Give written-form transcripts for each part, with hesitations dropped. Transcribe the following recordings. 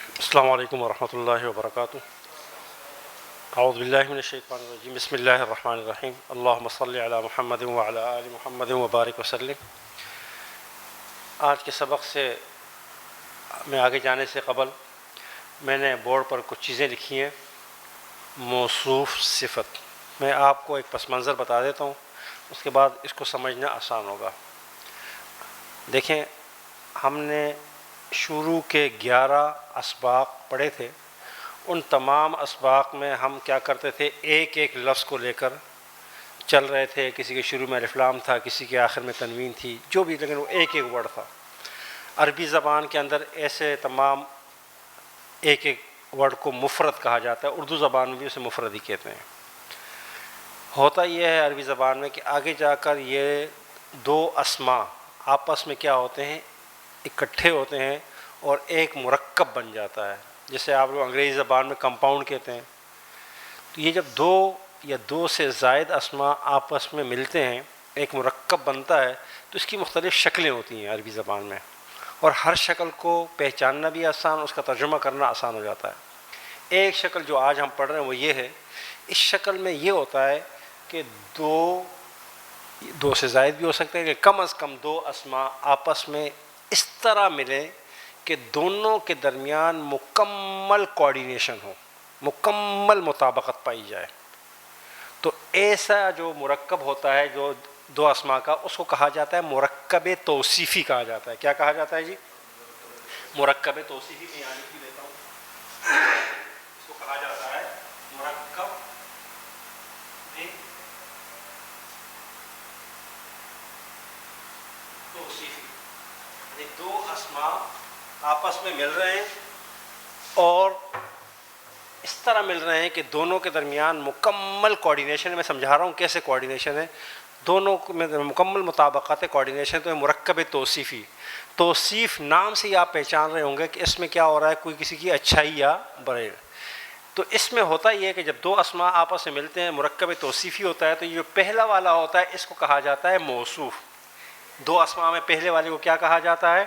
السلام علیکم ورحمۃ اللہ وبرکاتہ۔ اعوذ باللہ من الشیطان الرجیم، بسم اللہ الرحمن الرحیم، اللہم صلی علی محمد وعلی آل محمد وبارک وسلم۔ آج کے سبق سے میں آگے جانے سے قبل میں نے بورڈ پر کچھ چیزیں لکھی ہیں۔ موصوف صفت، میں آپ کو ایک پس منظر بتا دیتا ہوں، اس کے بعد اس کو سمجھنا آسان ہوگا۔ دیکھیں، ہم نے شروع کے 11 اسباق پڑھے تھے۔ ان تمام اسباق میں ہم کیا کرتے تھے، ایک ایک لفظ کو لے کر چل رہے تھے۔ کسی کے شروع میں الف لام تھا، کسی کے آخر میں تنوین تھی، جو بھی، لیکن وہ ایک ایک ورڈ تھا۔ عربی زبان کے اندر ایسے تمام ایک ایک ورڈ کو مفرد کہا جاتا ہے، اردو زبان میں بھی اسے مفرد ہی کہتے ہیں۔ ہوتا یہ ہے عربی زبان میں کہ آگے جا کر یہ دو اسماء آپس میں کیا ہوتے ہیں، اکٹھے ہوتے ہیں اور ایک مرکب بن جاتا ہے، جسے آپ لوگ انگریزی زبان میں کمپاؤنڈ کہتے ہیں۔ تو یہ جب دو یا دو سے زائد اسماء آپس میں ملتے ہیں، ایک مرکب بنتا ہے، تو اس کی مختلف شکلیں ہوتی ہیں عربی زبان میں، اور ہر شکل کو پہچاننا بھی آسان، اس کا ترجمہ کرنا آسان ہو جاتا ہے۔ ایک شکل جو آج ہم پڑھ رہے ہیں وہ یہ ہے۔ اس شکل میں یہ ہوتا ہے کہ دو سے زائد بھی ہو سکتے ہیں، کہ کم از کم دو اسماء آپس میں اس طرح ملیں کہ دونوں کے درمیان مکمل کوآرڈینیشن ہو، مکمل مطابقت پائی جائے۔ تو ایسا جو مرکب ہوتا ہے جو دو اسماء کا، اس کو کہا جاتا ہے مرکب توصیفی کہا جاتا ہے۔ کیا کہا جاتا ہے جی؟ مرکب توصیفی۔ میں یہاں لکھ لیتا ہوں، اس کو کہا جاتا ہے مرکب توصیفی۔ دو اسماء آپس میں مل رہے ہیں اور اس طرح مل رہے ہیں کہ دونوں کے درمیان مکمل کوآرڈینیشن ہے۔ میں سمجھا رہا ہوں کیسے کوآرڈینیشن ہے، دونوں میں مکمل مطابقت ہے، کوآرڈینیشن۔ تو ہے مرکب توصیفی۔ توصیف نام سے ہی آپ پہچان رہے ہوں گے کہ اس میں کیا ہو رہا ہے، کوئی کسی کی اچھائی یا برائی۔ تو اس میں ہوتا یہ ہے کہ جب دو اسماء آپس میں ملتے ہیں، مرکب توصیفی ہوتا ہے، تو یہ جو پہلا والا ہوتا ہے اس کو کہا جاتا ہے موصوف۔ دو اسماء میں پہلے والے کو کیا کہا جاتا ہے؟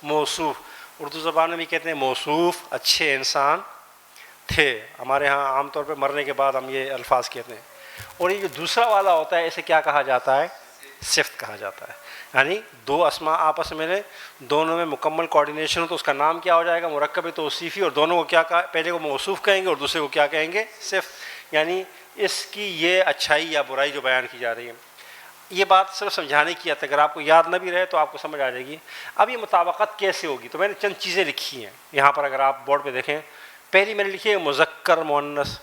موصوف۔ اردو زبان میں بھی کہتے ہیں موصوف اچھے انسان تھے۔ ہمارے ہاں عام طور پہ مرنے کے بعد ہم یہ الفاظ کہتے ہیں۔ اور یہ جو دوسرا والا ہوتا ہے اسے کیا کہا جاتا ہے؟ صفت کہا جاتا ہے۔ یعنی دو اسماء آپس میں ملے، دونوں میں مکمل کوآرڈینیشن ہو، تو اس کا نام کیا ہو جائے گا؟ مرکب توصیفی۔ اور دونوں کو کیا کہا، پہلے کو موصوف کہیں گے اور دوسرے کو کیا کہیں گے؟ صفت۔ یعنی اس کی یہ اچھائی یا برائی جو بیان کی جا رہی ہے۔ یہ بات صرف سمجھانے کی ہے، اگر آپ کو یاد نہ بھی رہے تو آپ کو سمجھ آ جائے گی۔ اب یہ مطابقت کیسے ہوگی؟ تو میں نے چند چیزیں لکھی ہیں یہاں پر، اگر آپ بورڈ پہ دیکھیں۔ پہلی میں نے لکھی ہے مذکر مؤنث،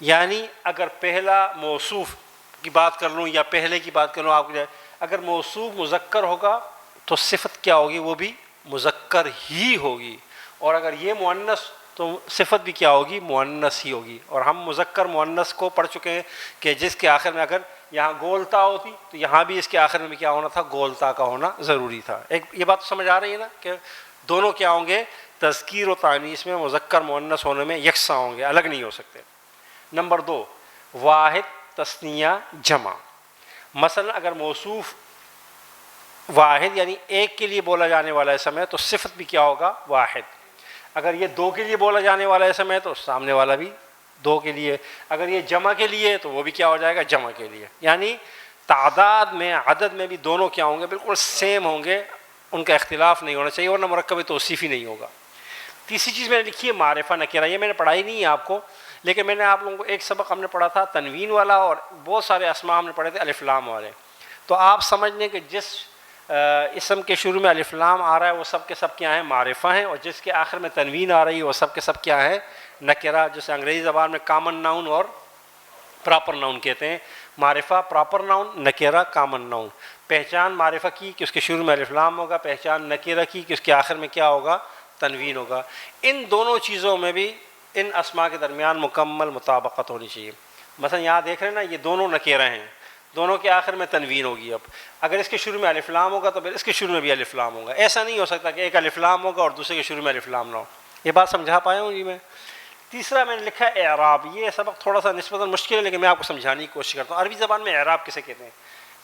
یعنی اگر پہلا موصوف کی بات کر لوں یا پہلے کی بات کر لوں، آپ کو اگر موصوف مذکر ہوگا تو صفت کیا ہوگی؟ وہ بھی مذکر ہی ہوگی۔ اور اگر یہ مؤنث تو صفت بھی کیا ہوگی؟ مؤنث ہی ہوگی۔ اور ہم مذکر مؤنث کو پڑھ چکے ہیں کہ جس کے آخر میں اگر یہاں گولتا ہوتی تو یہاں بھی اس کے آخر میں کیا ہونا تھا؟ گولتا کا ہونا ضروری تھا۔ ایک یہ بات سمجھ آ رہی ہے نا کہ دونوں کیا ہوں گے؟ تذکیر و تانیث میں مذکر مؤنث ہونے میں یکساں ہوں گے، الگ نہیں ہو سکتے۔ نمبر 2، واحد تثنیہ جمع۔ مثلا اگر موصوف واحد یعنی ایک کے لیے بولا جانے والا اسم ہے تو صفت بھی کیا ہوگا؟ واحد۔ اگر یہ دو کے لیے بولا جانے والا اسم ہے تو سامنے والا بھی دو کے لیے۔ اگر یہ جمع کے لیے تو وہ بھی کیا ہو جائے گا؟ جمع کے لیے۔ یعنی تعداد میں، عدد میں بھی دونوں کیا ہوں گے؟ بالکل سیم ہوں گے، ان کا اختلاف نہیں ہونا چاہیے، ورنہ مرکب توصیفی نہیں ہوگا۔ تیسری چیز میں نے لکھی ہے معرفہ نکرہ۔ یہ میں نے پڑھائی نہیں ہے آپ کو، لیکن میں نے آپ لوگوں کو ایک سبق ہم نے پڑھا تھا تنوین والا، اور بہت سارے اسماء ہم نے پڑھے تھے الف لام والے۔ تو آپ سمجھ لیں کہ جس اسم کے شروع میں الف لام آ رہا ہے وہ سب کے سب کیا ہیں؟ معرفہ ہیں، اور جس کے آخر میں تنوین آ رہی ہے وہ سب کے سب کیا ہیں؟ نکرہ، جسے انگریزی زبان میں کامن ناؤن اور پراپر ناؤن کہتے ہیں۔ معرفہ پراپر ناؤن، نکرہ کامن ناؤن۔ پہچان معرفہ کی کہ اس کے شروع میں الف لام ہوگا، پہچان نکرہ کی کہ اس کے آخر میں کیا ہوگا؟ تنوین ہوگا۔ ان دونوں چیزوں میں بھی ان اسماء کے درمیان مکمل مطابقت ہونی چاہیے۔ مثلا یہاں دیکھ رہے ہیں نا، یہ دونوں نکرہ ہیں، دونوں کے آخر میں تنوین ہوگی۔ اب اگر اس کے شروع میں الف لام ہوگا تو پھر اس کے شروع میں بھی الف لام ہوگا۔ ایسا نہیں ہو سکتا کہ ایک الف لام ہوگا اور دوسرے کے شروع میں الف لام نہ ہو۔ یہ بات سمجھا پایا ہوں جی میں؟ تیسرا میں نے لکھا ہے اعراب۔ یہ سبق تھوڑا سا نسبتاً مشکل ہے، لیکن میں آپ کو سمجھانے کی کوشش کرتا ہوں۔ عربی زبان میں اعراب کسے کہتے ہیں؟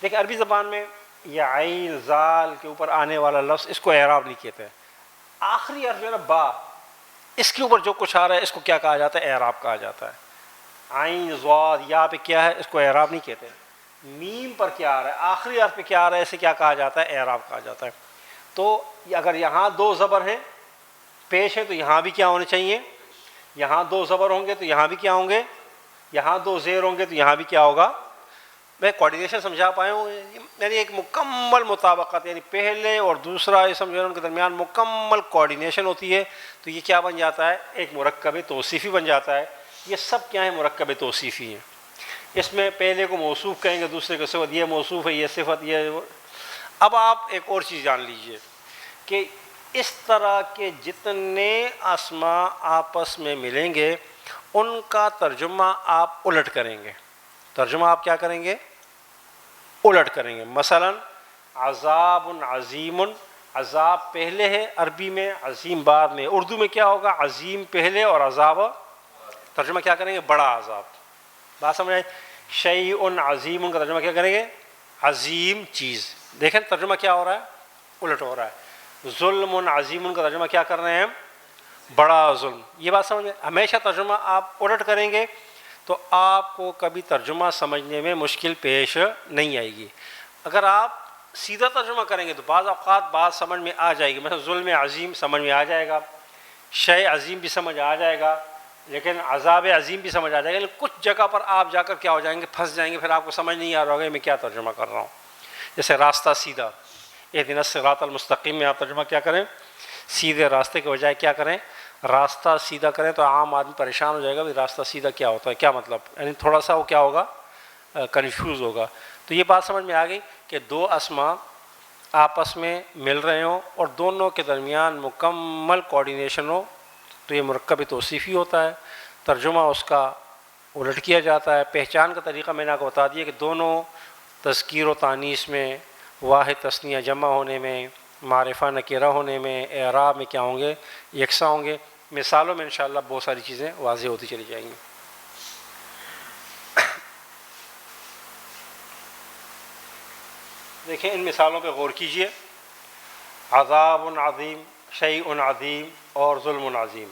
دیکھیں، عربی زبان میں یہ عین زال کے اوپر آنے والا لفظ، اس کو اعراب نہیں کہتے ہیں۔ آخری حرف جو ہے نا با، اس کے اوپر جو کچھ آ رہا ہے اس کو کیا کہا جاتا ہے؟ اعراب کہا جاتا ہے. عین ضاد یا پہ کیا ہے؟ اس کو اعراب نہیں کہتے. میم پر کیا آ رہا ہے، آخری حرف پہ کیا آ رہا ہے، اسے کیا کہا جاتا ہے؟ اعراب کہا جاتا ہے. تو اگر یہاں دو زبر ہیں پیش ہے تو یہاں بھی کیا ہونے چاہیے؟ یہاں دو زبر ہوں گے تو یہاں بھی کیا ہوں گے؟ یہاں دو زیر ہوں گے تو یہاں بھی کیا ہوگا؟ میں کوآرڈینیشن سمجھا پایا ہوں؟ یعنی ایک مکمل مطابقت، یعنی پہلے اور دوسرا اسم جو ہے ان کے درمیان مکمل کوآرڈینیشن ہوتی ہے تو یہ کیا بن جاتا ہے؟ ایک مرکب توصیفی بن جاتا ہے. یہ سب کیا ہے؟ مرکب توصیفی ہیں. اس میں پہلے کو موصوف کہیں گے، دوسرے کو صفت، یہ موصوف ہے، یہ صفت، یہ. اب آپ ایک اور چیز جان لیجئے کہ اس طرح کے جتنے اسماء آپس میں ملیں گے ان کا ترجمہ آپ الٹ کریں گے. ترجمہ آپ کیا کریں گے؟ الٹ کریں گے. مثلا عذاب عظیم، عذاب پہلے ہے عربی میں، عظیم بعد میں. اردو میں کیا ہوگا؟ عظیم پہلے اور عذاب. ترجمہ کیا کریں گے؟ بڑا عذاب. بات سمجھ آئی؟ شیء عظیم کا ترجمہ کیا کریں گے؟ عظیم چیز. دیکھیں ترجمہ کیا ہو رہا ہے؟ الٹ ہو رہا ہے. ظلم عظیم کا ترجمہ کیا کر رہے ہیں ہم؟ بڑا ظلم. یہ بات سمجھ میں؟ ہمیشہ ترجمہ آپ الٹ کریں گے تو آپ کو کبھی ترجمہ سمجھنے میں مشکل پیش نہیں آئے گی. اگر آپ سیدھا ترجمہ کریں گے تو بعض اوقات بات سمجھ میں آ جائے گی. مثلا ظلم عظیم سمجھ میں آ جائے گا، شے عظیم بھی سمجھ آ جائے گا، لیکن عذاب عظیم بھی سمجھ آ جائے گا. لیکن کچھ جگہ پر آپ جا کر کیا ہو جائیں گے؟ پھنس جائیں گے. پھر آپ کو سمجھ نہیں آ رہا ہوگا میں کیا ترجمہ کر رہا ہوں. جیسے راستہ سیدھا، اہدنا الصراط المستقیم میں آپ ترجمہ کیا کریں؟ سیدھے راستے کے بجائے کیا کریں؟ راستہ سیدھا کریں. تو عام آدمی پریشان ہو جائے گا بھی راستہ سیدھا کیا ہوتا ہے، کیا مطلب، یعنی تھوڑا سا وہ کیا ہوگا؟ کنفیوز ہوگا. تو یہ بات سمجھ میں آ گئی کہ دو اسماء آپس میں مل رہے ہوں اور دونوں کے درمیان مکمل کوآرڈینیشن ہو تو یہ مرکب توصیفی ہوتا ہے. ترجمہ اس کا الٹ کیا جاتا ہے. پہچان کا طریقہ میں نے آپ کو بتا دیا کہ دونوں تذکیر و تانیث میں، واحد تثنیہ جمع ہونے میں، معرفہ نکرہ ہونے میں، اعراب میں کیا ہوں گے؟ یکساں ہوں گے. مثالوں میں انشاءاللہ بہت ساری چیزیں واضح ہوتی چلی جائیں گی. دیکھیں ان مثالوں پہ غور کیجئے. عذاب عظیم، شیء عظیم اور ظلم عظیم.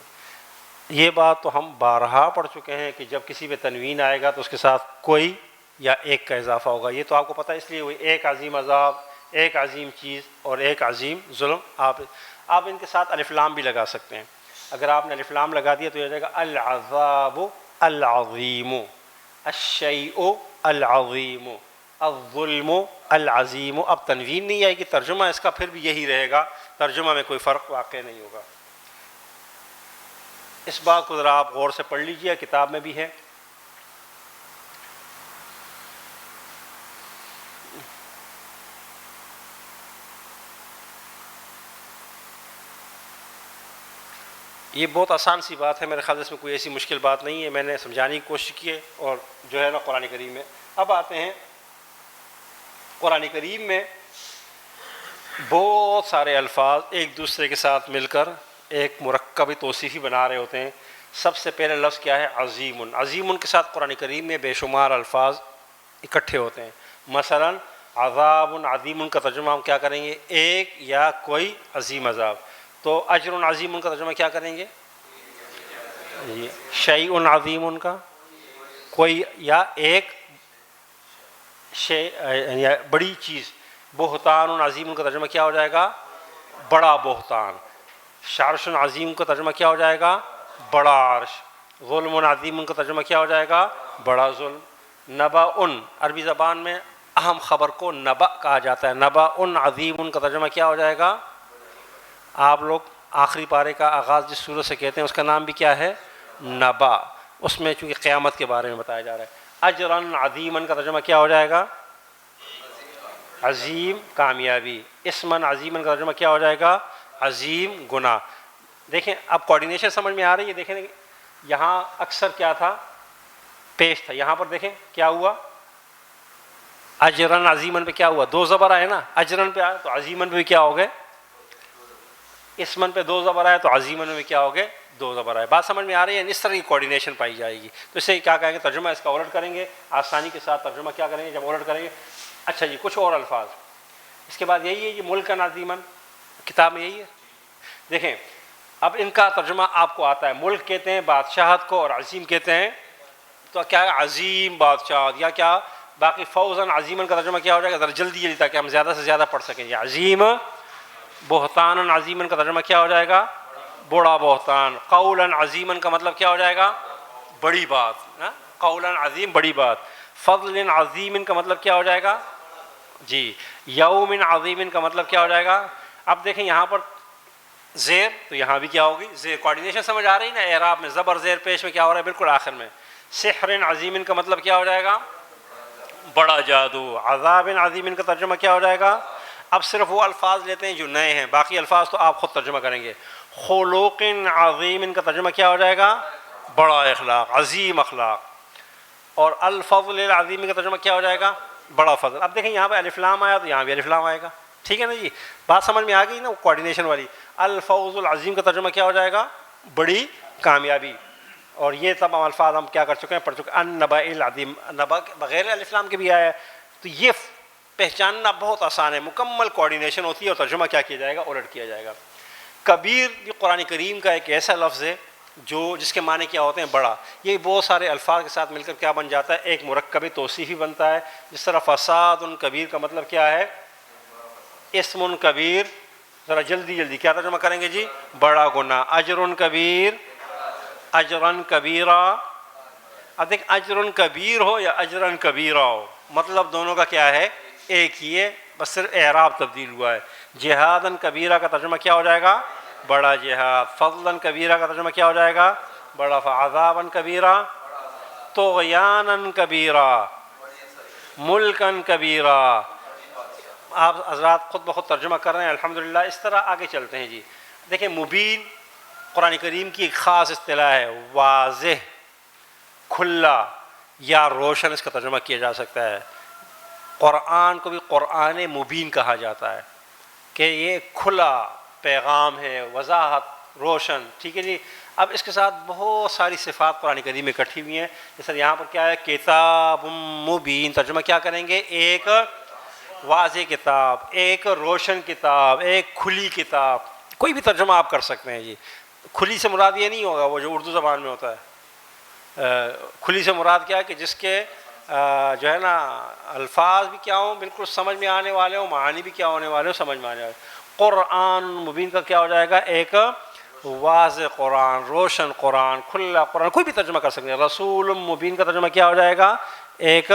یہ بات تو ہم بارہا پڑھ چکے ہیں کہ جب کسی پہ تنوین آئے گا تو اس کے ساتھ کوئی یا ایک کا اضافہ ہوگا. یہ تو آپ کو پتہ ہے، اس لیے ایک عظیم عذاب، ایک عظیم چیز اور ایک عظیم ظلم. آپ ان کے ساتھ الف لام بھی لگا سکتے ہیں. اگر آپ نے الف لام لگا دیا تو یہ ہو جائے گا العذاب العظیم، الشیء العظیم، الظلم العظیم. اب تنوین نہیں آئے گی، ترجمہ اس کا پھر بھی یہی رہے گا. ترجمہ میں کوئی فرق واقع نہیں ہوگا. اس بات کو ذرا آپ غور سے پڑھ لیجئے، کتاب میں بھی ہے. یہ بہت آسان سی بات ہے، میرے خیال اس میں کوئی ایسی مشکل بات نہیں ہے. میں نے سمجھانے کی کوشش کی ہے اور جو ہے نا قرآن کریم میں. اب آتے ہیں قرآن کریم میں بہت سارے الفاظ ایک دوسرے کے ساتھ مل کر ایک مرکب توصیفی بنا رہے ہوتے ہیں. سب سے پہلے لفظ کیا ہے؟ عظیم. عظیم کے ساتھ قرآن کریم میں بے شمار الفاظ اکٹھے ہوتے ہیں. مثلا عذاب عظیم کا ترجمہ ہم کیا کریں گے؟ ایک یا کوئی عظیم عذاب. تو اجر عظیم کا ترجمہ کیا کریں گے؟ شیء عظیم کا کوئی یا ایک شیء یا بڑی چیز. بہتان عظیم کا ترجمہ کیا ہو جائے گا؟ بڑا بہتان. شرش عظیم کا ترجمہ کیا ہو جائے گا؟ بڑا عرش. ظلم عظیم کا ترجمہ کیا ہو جائے گا؟ بڑا ظلم. نبأ عربی زبان میں اہم خبر کو نبأ کہا جاتا ہے. نبأ عظیم کا ترجمہ کیا ہو جائے گا؟ آپ لوگ آخری پارے کا آغاز جس سورت سے کہتے ہیں اس کا نام بھی کیا ہے؟ نبأ. اس میں چونکہ قیامت کے بارے میں بتایا جا رہا ہے. اجرن عظیمن کا ترجمہ کیا ہو جائے گا؟ عظیم کامیابی. اسمن عظیمن کا ترجمہ کیا ہو جائے گا؟ عظیم گناہ. دیکھیں اب کوآرڈینیشن سمجھ میں آ رہی ہے. دیکھیں یہاں اکثر کیا تھا؟ پیش تھا. یہاں پر دیکھیں کیا ہوا؟ اجرن عظیمن پہ کیا ہوا؟ دو زبر آئے نا. اجرن پہ آئے تو عظیمن پہ کیا ہو گئے؟ اسمن پہ دو زبر آئے تو عظیمن میں کیا ہو گئے؟ دو زبر آئے. بات سمجھ میں آ رہی ہے؟ اس طرح کی کوآرڈینیشن پائی جائے گی. تو اس سے کیا کہیں گے؟ ترجمہ اس کا الٹ کریں گے. آسانی کے ساتھ ترجمہ کیا کریں گے جب الٹ کریں گے؟ اچھا جی کچھ اور الفاظ اس کے بعد یہی ہے. یہ ملکن عظیمن کتاب میں یہی ہے. دیکھیں اب ان کا ترجمہ آپ کو آتا ہے، ملک کہتے ہیں بادشاہت کو اور عظیم کہتے ہیں، تو کیا ہے عظیم بادشاہت یا کیا باقی فوزاً عظیماً کا ترجمہ کیا ہو جائے گا؟ ذرا جلدی جلدی تاکہ ہم زیادہ سے زیادہ پڑھ سکیں. یہ عظیم، بہتاناً عظیماً کا ترجمہ کیا ہو جائے گا؟ بڑا بہتان. قولاً عظیماً کا مطلب کیا ہو جائے گا؟ بڑی بات. قولاً عظیم بڑی بات. فضل عظیم کا مطلب کیا ہو جائے گا؟ جی. یوم عظیم کا مطلب کیا ہو جائے گا؟ اب دیکھیں یہاں پر زیر، تو یہاں بھی کیا ہوگی؟ زیر. کوارڈینیشن سمجھ آ رہی نا اعراب میں؟ زبر زیر پیش میں کیا ہو رہا ہے؟ بالکل آخر میں. سحر عظیم کا مطلب کیا ہو جائے گا؟ بڑا جادو. عذاب عظیم کا ترجمہ کیا ہو جائے گا؟ اب صرف وہ الفاظ لیتے ہیں جو نئے ہیں، باقی الفاظ تو آپ خود ترجمہ کریں گے. خلوق عظیم کا ترجمہ کیا ہو جائے گا؟ بڑا اخلاق، عظیم اخلاق. اور الفضل العظیم کا ترجمہ کیا ہو جائے گا؟ بڑا فضل. اب دیکھیں یہاں پہ الف لام آیا تو یہاں بھی الف لام آئے گا. ٹھیک ہے نا جی؟ بات سمجھ میں آ گئی نا وہ کوارڈینیشن والی. الفوز العظیم کا ترجمہ کیا ہو جائے گا؟ بڑی کامیابی. اور یہ تمام الفاظ ہم کیا کر چکے ہیں؟ پڑھ چکے ہیں. النبأ العظیم، نبأ بغیر الف لام کے بھی آیا ہے. تو یہ پہچاننا بہت آسان ہے، مکمل کوارڈینیشن ہوتی ہے اور ترجمہ کیا کیا جائے گا؟ الٹ کیا جائے گا. کبیر یہ قرآن کریم کا ایک ایسا لفظ ہے جس کے معنی کیا ہوتے ہیں؟ بڑا. یہ بہت سارے الفاظ کے ساتھ مل کر کیا بن جاتا ہے؟ ایک مرکب توصیفی بنتا ہے. جس طرح فساد کبیر کا مطلب کیا ہے؟ اسم کبیر. ذرا جلدی جلدی کیا ترجمہ کریں گے جی؟ بڑا گناہ. اجر کبیر، اجرن کبیرہ. اب دیکھ اجر کبیر ہو یا اجرن کبیرہ ہو، مطلب دونوں کا کیا ہے؟ ایک ہی ہے، بس صرف اعراب تبدیل ہوا ہے. جہادن کبیرہ کا ترجمہ کیا ہو جائے گا؟ بڑا جہاد. فضلاً کبیرہ کا ترجمہ کیا ہو جائے گا؟ بڑا. عذاباً کبیرہ، طغیاناً کبیرہ، ملکاً کبیرہ. آپ حضرات خود بخود ترجمہ کر رہے ہیں الحمدللہ. اس طرح آگے چلتے ہیں جی. دیکھیں مبین قرآن کریم کی ایک خاص اصطلاح ہے. واضح، کھلا یا روشن اس کا ترجمہ کیا جا سکتا ہے. قرآن کو بھی قرآن مبین کہا جاتا ہے کہ یہ کھلا پیغام ہے، وضاحت، روشن. ٹھیک ہے جی. اب اس کے ساتھ بہت ساری صفات قرآن کریم میں اکٹھی ہوئی ہیں. جیسے یہاں پر کیا ہے؟ کتاب مبین. ترجمہ کیا کریں گے؟ ایک واضح کتاب، ایک روشن کتاب، ایک کھلی کتاب. کوئی بھی ترجمہ آپ کر سکتے ہیں جی. کھلی سے مراد یہ نہیں ہوگا وہ جو اردو زبان میں ہوتا ہے. کھلی سے مراد کیا ہے؟ کہ جس کے جو ہے نا الفاظ بھی کیا ہوں؟ بالکل سمجھ میں آنے والے ہوں، معانی بھی کیا ہونے والے ہوں؟ سمجھ میں آنے والے. قرآن مبین کا کیا ہو جائے گا؟ ایک واضح قرآن، روشن قرآن، کھلا قرآن. کوئی بھی ترجمہ کر سکتے ہیں. رسول مبین کا ترجمہ کیا ہو جائے گا؟ ایک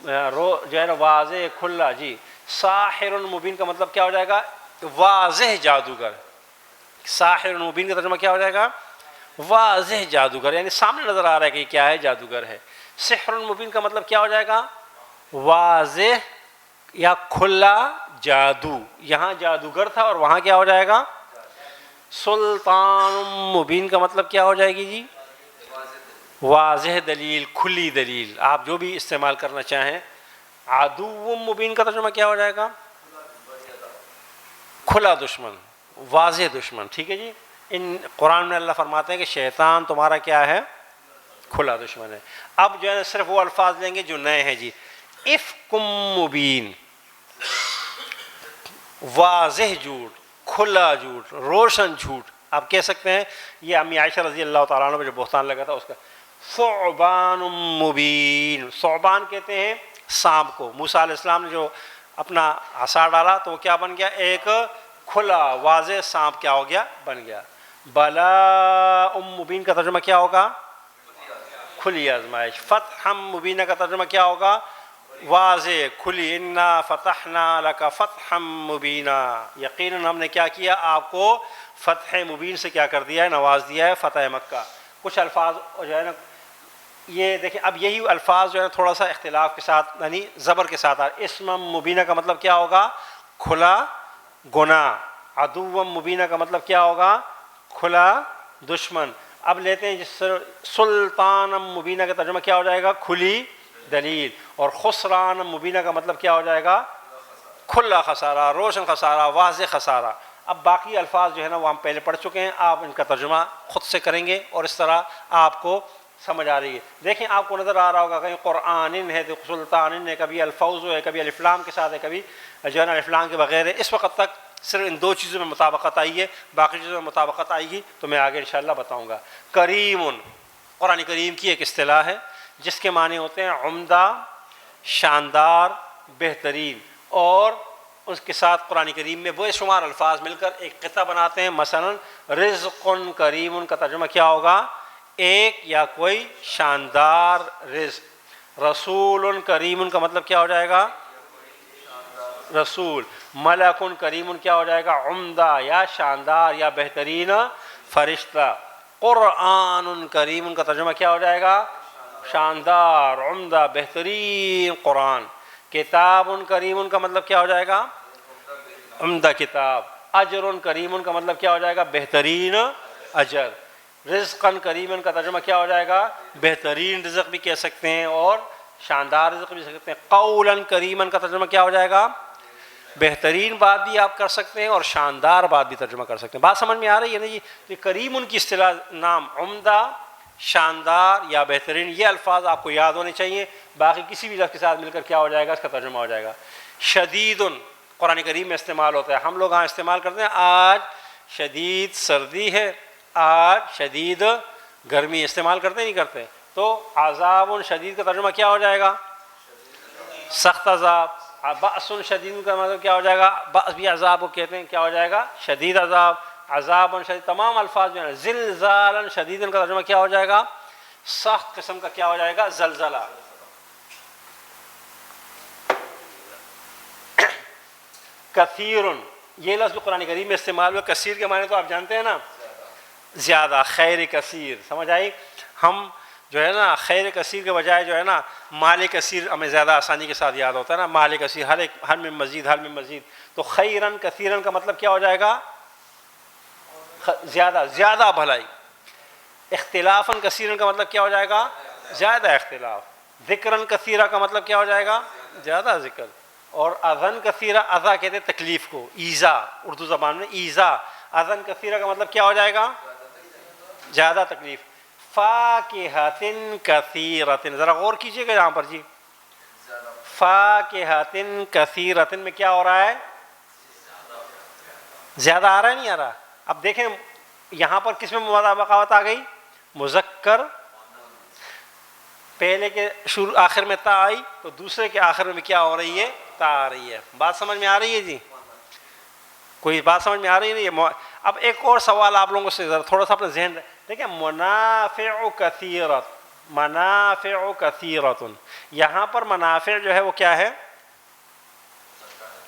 جو ہے نا واضح کھلا جی. ساحر مبین کا مطلب کیا ہو جائے گا؟ واضح جادوگر. ساحر مبین کا ترجمہ کیا ہو جائے گا؟ واضح جادوگر، یعنی سامنے نظر آ رہا ہے کہ کیا ہے؟ جادوگر ہے. سحر مبین کا مطلب کیا ہو جائے گا؟ واضح یا کھلا جادو. یہاں جادوگر تھا اور وہاں کیا ہو جائے گا؟ سلطان مبین کا مطلب کیا ہو جائے گی جی؟ واضح دلیل، کھلی دلیل. آپ جو بھی استعمال کرنا چاہیں. عدو مبین کا ترجمہ کیا ہو جائے گا؟ کھلا دشمن، واضح دشمن. ٹھیک ہے جی. ان قرآن میں اللہ فرماتے ہیں کہ شیطان تمہارا کیا ہے؟ کھلا دشمن ہے. اب جو ہے صرف وہ الفاظ لیں گے جو نئے ہیں جی. افکم مبین، واضح جھوٹ، کھلا جھوٹ، روشن جھوٹ. آپ کہہ سکتے ہیں یہ امی عائشہ رضی اللہ تعالیٰ عنہ پہ جو بہتان لگا تھا اس کا. ثعبان مبین. ثعبان کہتے ہیں سانپ کو. موسیٰ علیہ السلام نے جو اپنا عصا ڈالا تو وہ کیا بن گیا؟ ایک کھلا واضح سانپ کیا ہو گیا؟ بن گیا. بلا مبین کا ترجمہ کیا ہوگا؟ کھلی آزمائش. فتح مبینہ کا ترجمہ کیا ہوگا؟ واضح کھلی. انا فتحنا لک فتحا مبینہ. یقیناً ہم نے کیا کیا؟ آپ کو فتح مبین سے کیا کر دیا ہے؟ نواز دیا ہے. فتح مکہ. کچھ الفاظ جو ہے نا یہ دیکھیں اب یہی الفاظ جو ہے تھوڑا سا اختلاف کے ساتھ یعنی زبر کے ساتھ. اسم مبینہ کا مطلب کیا ہوگا؟ کھلا گناہ. عدو مبینہ کا مطلب کیا ہوگا؟ کھلا دشمن. اب لیتے ہیں جس سلطان مبینہ کا ترجمہ کیا ہو جائے گا؟ کھلی دلیل. اور خسران مبینہ کا مطلب کیا ہو جائے گا؟ کھلا خسارہ، روشن خسارہ، واضح خسارہ. اب باقی الفاظ جو ہے نا وہ ہم پہلے پڑھ چکے ہیں. آپ ان کا ترجمہ خود سے کریں گے اور اس طرح آپ کو سمجھ آ رہی ہے. دیکھیں آپ کو نظر آ رہا ہوگا کہیں قرآن ہے تو سلطان ہے، کبھی الفوز ہے، کبھی الف لام کے ساتھ ہے، کبھی جو ہے نا الف لام کے بغیر ہے. اس وقت تک صرف ان دو چیزوں میں مطابقت آئی ہے، باقی چیزوں میں مطابقت آئے گی تو میں آگے انشاءاللہ بتاؤں گا۔ کریم قرآن کریم کی ایک اصطلاح ہے جس کے معنی ہوتے ہیں عمدہ، شاندار، بہترین، اور اس کے ساتھ قرآن کریم میں بے شمار الفاظ مل کر ایک قطعہ بناتے ہیں۔ مثلا رزق کریم کا ترجمہ کیا ہوگا؟ ایک یا کوئی شاندار رزق۔ رسول کریم کا مطلب کیا ہو جائے گا؟ رسول۔ ملک کریم کیا ہو جائے گا؟ عمدہ یا شاندار یا بہترین فرشتہ۔ قرآن کریم کا ترجمہ کیا ہو جائے گا؟ شاندار، عمدہ، بہترین قرآن۔ کتاب کریم کا مطلب کیا ہو جائے گا؟ عمدہ کتاب۔ اجر کریم کا مطلب کیا ہو جائے گا؟ بہترین اجر۔ رزق کریم کا ترجمہ کیا ہو جائے گا؟ بہترین رزق بھی کہہ سکتے ہیں اور شاندار رزق بھی کہہ سکتے ہیں۔ قولا کریم کا ترجمہ کیا ہو جائے گا؟ بہترین بات بھی آپ کر سکتے ہیں اور شاندار بات بھی ترجمہ کر سکتے ہیں۔ بات سمجھ میں آ رہی ہے نا جی؟ تو کریم ان کی اصطلاح نام عمدہ، شاندار یا بہترین، یہ الفاظ آپ کو یاد ہونے چاہیے، باقی کسی بھی لفظ کے ساتھ مل کر کیا ہو جائے گا؟ اس کا ترجمہ ہو جائے گا۔ شدید قرآن کریم میں استعمال ہوتا ہے، ہم لوگ ہاں استعمال کرتے ہیں آج شدید سردی ہے، آج شدید گرمی، استعمال کرتے نہیں کرتے؟ تو عذاب شدید کا ترجمہ کیا ہو جائے گا؟ سخت عذاب۔ بأس شدید کا مطلب کیا ہو جائے گا؟ بأس بھی عذاب کو کہتے ہیں، کیا ہو جائے گا؟ شدید عذاب۔ عذاب شدید، تمام الفاظ جو ہیں۔ زلزال شدید کا ترجمہ کیا ہو جائے گا؟ سخت قسم کا کیا ہو جائے گا؟ زلزلہ۔ کثیر، یہ لفظ قرآن کریم میں استعمال ہوا۔ کثیر کے معنی تو آپ جانتے ہیں نا، زیادہ، خیر کثیر، سمجھ آئی؟ ہم جو ہے نا خیر کثیر کے بجائے جو ہے نا مال کثیر ہمیں زیادہ آسانی کے ساتھ یاد ہوتا ہے نا، مال کثیر، ہر میں مزید، ہر میں مزید۔ تو خیرن کثیرن کا مطلب کیا ہو جائے گا؟ زیادہ، زیادہ بھلائی۔ اختلافاً کثیرن کا مطلب کیا ہو جائے گا؟ زیادہ اختلاف۔ ذکرن کثیرہ کا مطلب کیا ہو جائے گا؟ زیادہ ذکر۔ اور اذن کثیرہ، اذا کہتے ہیں تکلیف کو، ایذا، اردو زبان میں ایذا۔ اذن کثیرہ کا مطلب کیا ہو جائے گا؟ زیادہ تکلیف۔ فاکہۃ کثیرۃ، ذرا غور کیجئے گا یہاں پر جی، فاکہۃ کثیرۃ میں کیا ہو رہا ہے؟ زیادہ آ رہا ہے نہیں آ رہا؟ اب دیکھیں یہاں پر کس میں مطابقت آ گئی؟ مذکر، پہلے کے شروع آخر میں تا آئی تو دوسرے کے آخر میں کیا ہو رہی ہے؟ تا آ رہی ہے۔ بات سمجھ میں آ رہی ہے جی؟ کوئی بات سمجھ میں آ رہی نہیں؟ اب ایک اور سوال آپ لوگوں سے ذرا تھوڑا سا اپنا ذہن دیکھیں، منافع کثیرت، منافع کثیرت، یہاں پر منافع جو ہے وہ کیا ہے؟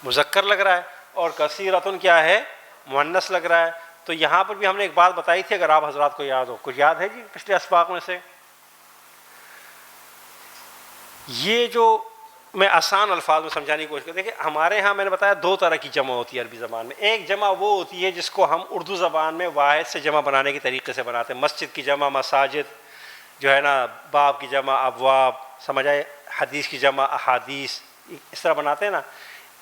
مذکر لگ رہا ہے، اور کثیرتن کیا ہے؟ مؤنث لگ رہا ہے۔ تو یہاں پر بھی ہم نے ایک بات بتائی تھی، اگر آپ حضرات کو یاد ہو، کچھ یاد ہے جی پچھلے اسباق میں سے؟ یہ جو میں آسان الفاظ میں سمجھانے کی کوشش کرتا ہوں، دیکھیں ہمارے ہاں میں نے بتایا دو طرح کی جمع ہوتی ہے عربی زبان میں۔ ایک جمع وہ ہوتی ہے جس کو ہم اردو زبان میں واحد سے جمع بنانے کے طریقے سے بناتے ہیں، مسجد کی جمع مساجد، جو ہے نا باب کی جمع ابواب، سمجھ آئے، حدیث کی جمع احادیث، اس طرح بناتے ہیں نا۔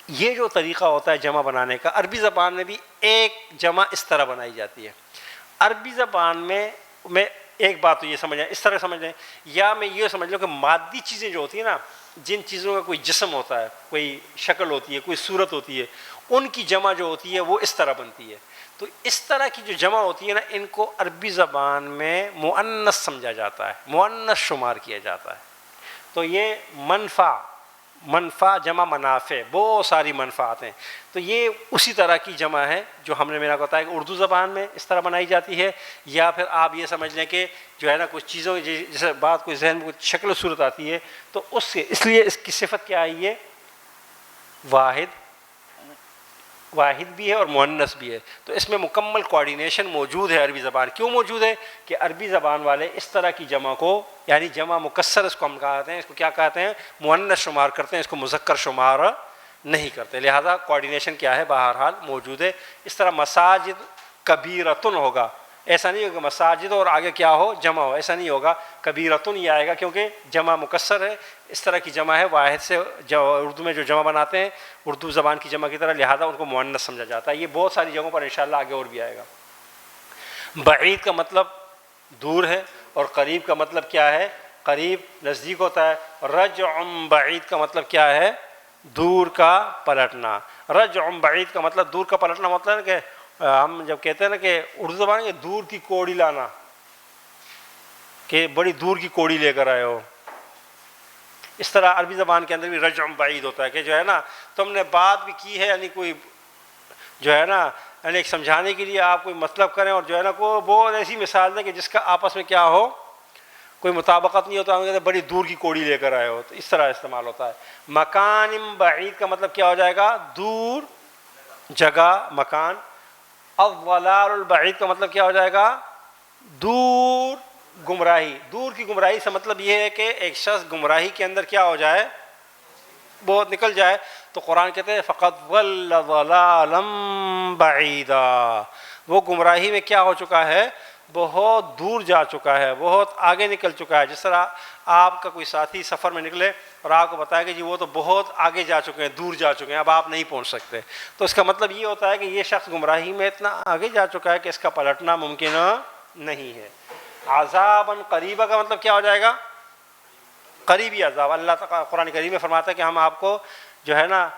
یہ جو طریقہ ہوتا ہے جمع بنانے کا، عربی زبان میں بھی ایک جمع اس طرح بنائی جاتی ہے۔ عربی زبان میں ایک بات تو یہ سمجھ لیں، اس طرح سمجھ لیں، یا میں یہ سمجھ لوں کہ مادی چیزیں جو ہوتی ہیں نا، جن چیزوں کا کوئی جسم ہوتا ہے، کوئی شکل ہوتی ہے، کوئی صورت ہوتی ہے، ان کی جمع جو ہوتی ہے وہ اس طرح بنتی ہے۔ تو اس طرح کی جو جمع ہوتی ہے نا، ان کو عربی زبان میں مؤنث سمجھا جاتا ہے، مؤنث شمار کیا جاتا ہے۔ تو یہ منفع جمع منافع، بہت ساری منفعات ہیں، تو یہ اسی طرح کی جمع ہے جو ہم نے میرا بتایا کہ اردو زبان میں اس طرح بنائی جاتی ہے۔ یا پھر آپ یہ سمجھ لیں کہ جو ہے نا کچھ چیزوں جیسے بات کوئی ذہن میں کچھ شکل و صورت آتی ہے تو اس سے، اس لیے اس کی صفت کیا آئی ہے؟ واحد بھی ہے اور مؤنث بھی ہے۔ تو اس میں مکمل کوآرڈینیشن موجود ہے عربی زبان۔ کیوں موجود ہے؟ کہ عربی زبان والے اس طرح کی جمع کو، یعنی جمع مکسر اس کو ہم کہتے ہیں، اس کو کیا کہتے ہیں؟ مؤنث شمار کرتے ہیں، اس کو مذکر شمار نہیں کرتے، لہذا کوآرڈینیشن کیا ہے؟ بہرحال موجود ہے۔ اس طرح مساجد کبیرتن ہوگا، ایسا نہیں ہوگا مساجد اور آگے کیا ہو؟ جمع ہو، ایسا نہیں ہوگا، کبیرتن یہ آئے گا کیونکہ جمع مکسر ہے۔ اس طرح کی جمع ہے واحد سے، اردو میں جو جمع بناتے ہیں اردو زبان کی جمع کی طرح، لہذا ان کو مؤنث سمجھا جاتا ہے۔ یہ بہت ساری جگہوں پر انشاءاللہ آگے اور بھی آئے گا۔ بعید کا مطلب دور ہے، اور قریب کا مطلب کیا ہے؟ قریب نزدیک ہوتا ہے۔ رجع بعید کا مطلب کیا ہے؟ دور کا پلٹنا۔ رجع بعید کا مطلب دور کا پلٹنا، مطلب ہے کہ ہم جب کہتے ہیں نا کہ اردو زبان میں دور کی کوڑی لانا، کہ بڑی دور کی کوڑی لے کر آئے ہو، اس طرح عربی زبان کے اندر بھی رجع بعید ہوتا ہے کہ جو ہے نا تم نے بات بھی کی ہے، یعنی کوئی جو ہے نا یعنی ایک سمجھانے کے لیے آپ کوئی مطلب کریں اور جو ہے نا کوئی بہت ایسی مثال دیں کہ جس کا آپس میں کیا ہو، کوئی مطابقت نہیں ہوتا، ہم کہتے ہیں بڑی دور کی کوڑی لے کر آئے ہو، تو اس طرح استعمال ہوتا ہے۔ مکان بعید کا مطلب کیا ہو جائے گا؟ دور جگہ، مکان۔ الضلال البعید کا مطلب کیا ہو جائے گا؟ دور گمراہی۔ دور کی گمراہی سے مطلب یہ ہے کہ ایک شخص گمراہی کے اندر کیا ہو جائے، بہت نکل جائے، تو قرآن کہتے ہیں فقط ضل ضلالا بعیدا، وہ گمراہی میں کیا ہو چکا ہے، بہت دور جا چکا ہے، بہت آگے نکل چکا ہے۔ جس طرح آپ کا کوئی ساتھی سفر میں نکلے اور آپ کو بتایا کہ جی وہ تو بہت آگے جا چکے ہیں، دور جا چکے ہیں، اب آپ نہیں پہنچ سکتے، تو اس کا مطلب یہ ہوتا ہے کہ یہ شخص گمراہی میں اتنا آگے جا چکا ہے کہ اس کا پلٹنا ممکن نہیں ہے۔ عذاباً قریبا کا مطلب کیا ہو جائے گا؟ قریبی عذاب۔ اللہ تعالیٰ قرآن کریم میں فرماتا ہے کہ ہم آپ کو جو ہے نا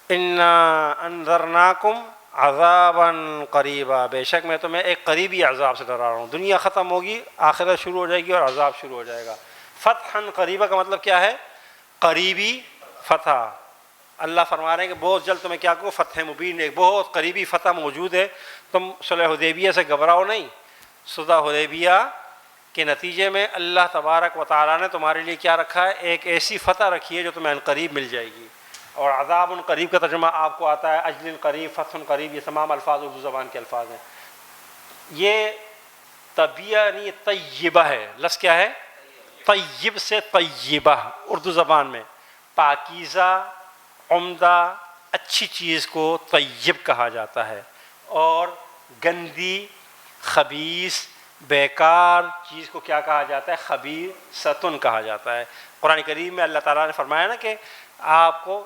انا انذرناکم عذابا قریبا، بے شک میں تمہیں ایک قریبی عذاب سے ڈرا رہا ہوں۔ دنیا ختم ہوگی، آخرت شروع ہو جائے گی اور عذاب شروع ہو جائے گا۔ فتحا قریبا کا مطلب کیا ہے؟ قریبی فتح۔ اللہ فرما رہے ہیں کہ بہت جلد تمہیں کیا کہو، فتح مبین، ایک بہت قریبی فتح موجود ہے، تم صلح حدیبیہ سے گھبراؤ نہیں۔ صلح حدیبیہ کے نتیجے میں اللہ تبارک و تعالیٰ نے تمہارے لیے کیا رکھا ہے؟ ایک ایسی فتح رکھی ہے جو تمہیں قریب مل جائے گی۔ اور عذاب قریب کا ترجمہ آپ کو آتا ہے اجل قریب، فتح قریب، یہ تمام الفاظ اردو زبان کے الفاظ ہیں۔ یہ طبیعہ یعنی طیبہ ہے، لفظ کیا ہے؟ طیب سے طیبہ، اردو زبان میں پاکیزہ، عمدہ، اچھی چیز کو طیب کہا جاتا ہے، اور گندی، خبیث، بیکار چیز کو کیا کہا جاتا ہے؟ خبیثۃ کہا جاتا ہے۔ قرآن کریم میں اللہ تعالیٰ نے فرمایا نا کہ آپ کو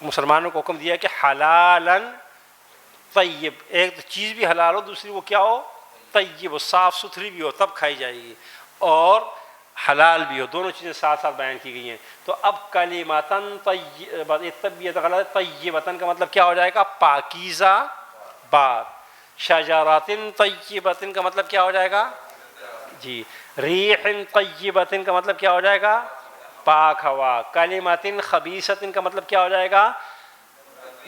مسلمانوں کو حکم دیا کہ حلالن طیب، ایک چیز بھی حلال ہو، دوسری وہ کیا ہو؟ طیب، صاف ستھری بھی ہو تب کھائی جائے گی، اور حلال بھی ہو، دونوں چیزیں ساتھ ساتھ بیان کی گئی ہیں۔ تو اب کلماتن طیبتن کا مطلب کیا ہو جائے گا؟ پاکیزہ بات۔ شجراتن طیبتن کا مطلب کیا ہو جائے گا؟ جی۔ ریح طیبتن کا مطلب کیا ہو جائے گا؟ پاک ہوا۔ کلماتن خبیثتن کا مطلب کیا ہو جائے گا؟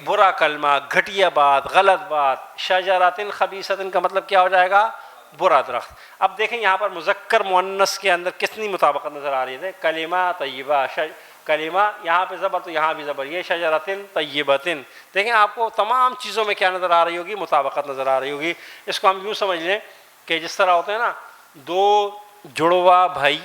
برا کلمہ، گھٹیا بات، غلط بات۔ شجراتن خبیثتن کا مطلب کیا ہو جائے گا؟ برا درخت۔ اب دیکھیں یہاں پر مذکر مؤنث کے اندر کتنی مطابقت نظر آ رہی ہے۔ کلمہ طیبہ، کلمہ یہاں پہ زبر تو یہاں بھی زبر، یہ شجراتن طیبتن۔ دیکھیں آپ کو تمام چیزوں میں کیا نظر آ رہی ہوگی؟ مطابقت نظر آ رہی ہوگی۔ اس کو ہم یوں سمجھ لیں کہ جس طرح ہوتے ہیں نا دو جڑواں بھائی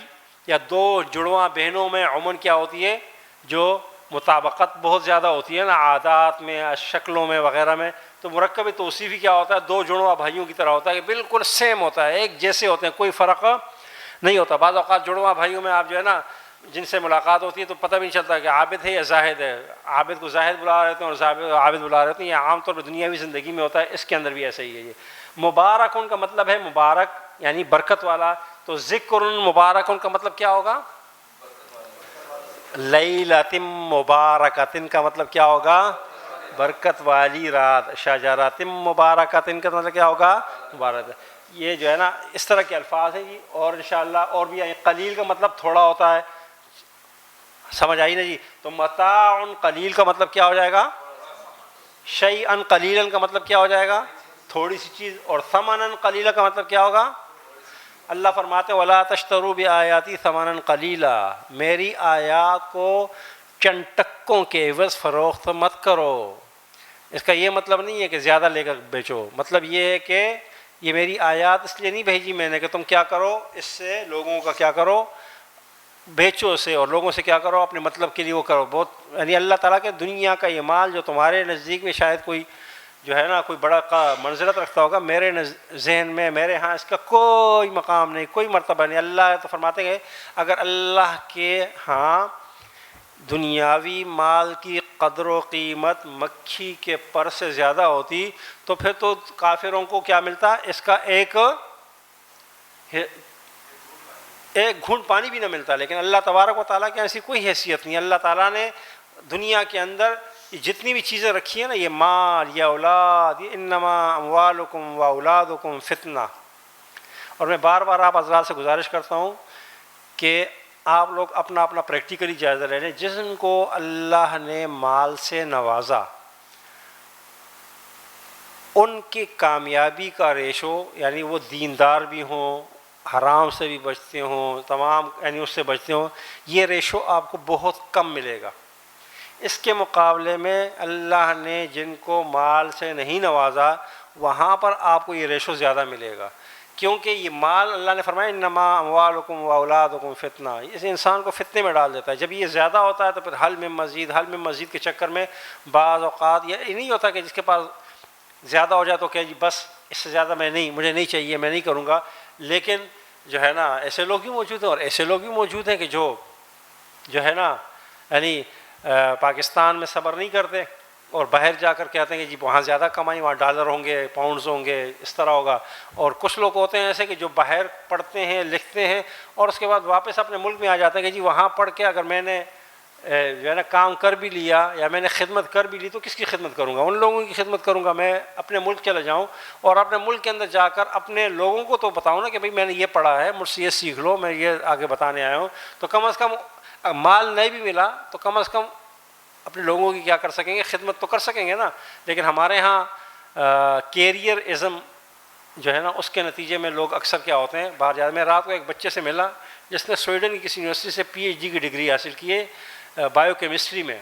یا دو جڑواں بہنوں میں عموماً کیا ہوتی ہے؟ جو مطابقت بہت زیادہ ہوتی ہے نا عادات میں، شکلوں میں وغیرہ میں، تو مرکب توصیفی کیا ہوتا ہے؟ دو جڑواں بھائیوں کی طرح ہوتا ہے کہ بالکل سیم ہوتا ہے، ایک جیسے ہوتے ہیں، کوئی فرق نہیں ہوتا۔ بعض اوقات جڑواں بھائیوں میں آپ جو ہے نا جن سے ملاقات ہوتی ہے تو پتہ بھی نہیں چلتا کہ عابد ہے یا زاہد ہے، عابد کو زاہد بلا رہے ہوتے ہیں اور عابد بلا رہے ہوتے ہیں۔ یہ عام طور پر دنیاوی زندگی میں ہوتا ہے، اس کے اندر بھی ایسا ہی ہے۔ یہ مبارک ان کا مطلب ہے مبارک یعنی برکت والا، تو ذکر مبارک ان کا مطلب کیا ہوگا؟ لیلۃ مبارکۃ کا مطلب کیا ہوگا؟ برکت والی رات۔ شجرات مبارکۃ کا مطلب کیا ہوگا؟ مبارک۔ یہ جو ہے نا اس طرح کے الفاظ ہیں جی، اور انشاءاللہ اور بھی قلیل کا مطلب تھوڑا ہوتا ہے، سمجھ آئی نا جی؟ تو متاع قلیل کا مطلب کیا ہو جائے گا؟ شیئا قلیلا کا مطلب کیا ہو جائے گا؟ تھوڑی سی چیز۔ اور ثمنا قلیلا کا مطلب کیا ہوگا؟ اللہ فرماتے ہیں وَلَا تَشْتَرُوا بِآيَاتِي ثَمَنًا قَلِيلًا، میری آیات کو چند ٹکوں کے عوض فروخت مت کرو۔ اس کا یہ مطلب نہیں ہے کہ زیادہ لے کر بیچو، مطلب یہ ہے کہ یہ میری آیات اس لیے نہیں بھیجی میں نے کہ تم کیا کرو، اس سے لوگوں کا کیا کرو، بیچو اسے، اور لوگوں سے کیا کرو، اپنے مطلب کے لیے وہ کرو۔ بہت یعنی اللہ تعالیٰ کے دنیا کا یہ مال جو تمہارے نزدیک میں شاید کوئی جو ہے نا کوئی بڑا منزلت رکھتا ہوگا، میرے ذہن میں، میرے ہاں اس کا کوئی مقام نہیں، کوئی مرتبہ نہیں۔ اللہ تو فرماتے ہیں اگر اللہ کے ہاں دنیاوی مال کی قدر و قیمت مکھی کے پر سے زیادہ ہوتی تو پھر تو کافروں کو کیا ملتا؟ اس کا ایک گھونٹ پانی بھی نہ ملتا۔ لیکن اللہ تبارک و تعالیٰ کی ایسی کوئی حیثیت نہیں۔ اللہ تعالیٰ نے دنیا کے اندر یہ جتنی بھی چیزیں رکھی ہیں نا، یہ مال، یہ اولاد، یہ انما اموالکم و اولادکم فتنہ. اور میں بار بار آپ حضرات سے گزارش کرتا ہوں کہ آپ لوگ اپنا اپنا پریکٹیکلی جائزہ لے لیں. جن کو اللہ نے مال سے نوازا، ان کی کامیابی کا ریشو، یعنی وہ دیندار بھی ہوں، حرام سے بھی بچتے ہوں، تمام یعنی اس سے بچتے ہوں، یہ ریشو آپ کو بہت کم ملے گا. اس کے مقابلے میں اللہ نے جن کو مال سے نہیں نوازا، وہاں پر آپ کو یہ ریشو زیادہ ملے گا، کیونکہ یہ مال اللہ نے فرمایا انما اموالکم و اولادکم فتنہ، اس انسان کو فتنے میں ڈال دیتا ہے. جب یہ زیادہ ہوتا ہے تو پھر حل میں مزید کے چکر میں بعض اوقات یہ نہیں ہوتا کہ جس کے پاس زیادہ ہو جائے تو کہ جی بس اس سے زیادہ مجھے نہیں چاہیے، میں نہیں کروں گا. لیکن جو ہے نا ایسے لوگ بھی موجود ہیں، اور ایسے لوگ بھی موجود ہیں کہ جو ہے نا یعنی پاکستان میں صبر نہیں کرتے اور باہر جا کر کہتے ہیں کہ جی وہاں زیادہ کمائی، وہاں ڈالر ہوں گے، پاؤنڈز ہوں گے، اس طرح ہوگا. اور کچھ لوگ ہوتے ہیں ایسے کہ جو باہر پڑھتے ہیں، لکھتے ہیں، اور اس کے بعد واپس اپنے ملک میں آ جاتے ہیں کہ جی وہاں پڑھ کے اگر میں نے جو ہے نا کام کر بھی لیا یا میں نے خدمت کر بھی لی تو کس کی خدمت کروں گا؟ ان لوگوں کی خدمت کروں گا. میں اپنے ملک چلا جاؤں اور اپنے ملک کے اندر جا کر اپنے لوگوں کو تو بتاؤں نا کہ بھئی میں نے یہ پڑھا ہے، مجھ سے یہ سیکھ لو، میں یہ آگے بتانے آیا ہوں. تو کم از کم مال نہیں بھی ملا تو کم از کم اپنے لوگوں کی کیا کر سکیں گے؟ خدمت تو کر سکیں گے نا. لیکن ہمارے ہاں کیریئر ازم جو ہے نا اس کے نتیجے میں لوگ اکثر کیا ہوتے ہیں باہر جاتے. میں رات کو ایک بچے سے ملا جس نے سویڈن کی کسی یونیورسٹی سے PhD کی ڈگری حاصل کی ہے بایو کیمسٹری میں.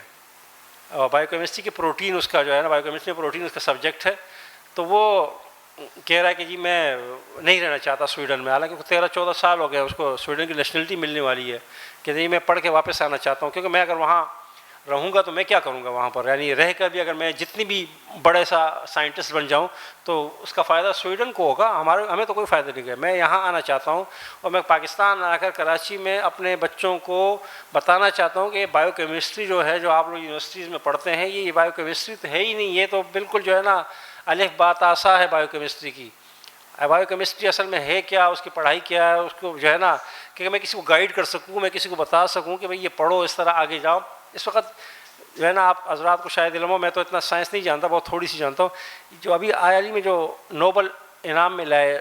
بایو کیمسٹری کے پروٹین اس کا جو ہے نا، بایو کیمسٹری پروٹین اس کا سبجیکٹ ہے. تو وہ کہہ رہا ہے کہ جی میں نہیں رہنا چاہتا سویڈن میں، حالانکہ 13-14 سال ہو گئے اس کو سویڈن کی نیشنلٹی ملنے والی ہے. کہ جی میں پڑھ کے واپس آنا چاہتا ہوں، کیونکہ میں اگر وہاں رہوں گا تو میں کیا کروں گا وہاں پر، یعنی رہ کر بھی اگر میں جتنی بھی بڑے سا سائنٹسٹ بن جاؤں تو اس کا فائدہ سویڈن کو ہوگا، ہمیں تو کوئی فائدہ نہیں ہے. میں یہاں آنا چاہتا ہوں اور میں پاکستان آ کر کراچی میں اپنے بچوں کو بتانا چاہتا ہوں کہ یہ بایو کیمسٹری جو ہے جو آپ لوگ یونیورسٹیز میں پڑھتے ہیں، یہ بایو کیمسٹری تو ہے ہی نہیں، یہ تو بالکل جو ہے نا الف بات آسا ہے بایو کیمسٹری کی. بایو کیمسٹری اصل میں ہے کیا، اس کی پڑھائی کیا ہے، اس کو جو ہے نا کہ میں کسی کو گائیڈ کر سکوں، میں کسی کو بتا سکوں کہ بھئی یہ پڑھو، اس طرح آگے جاؤ. اس وقت جو ہے نا آپ حضرات کو شاید علم ہو، میں تو اتنا سائنس نہیں جانتا، بہت تھوڑی سی جانتا ہوں. جو ابھی IIT میں جو نوبل انعام ملا ہے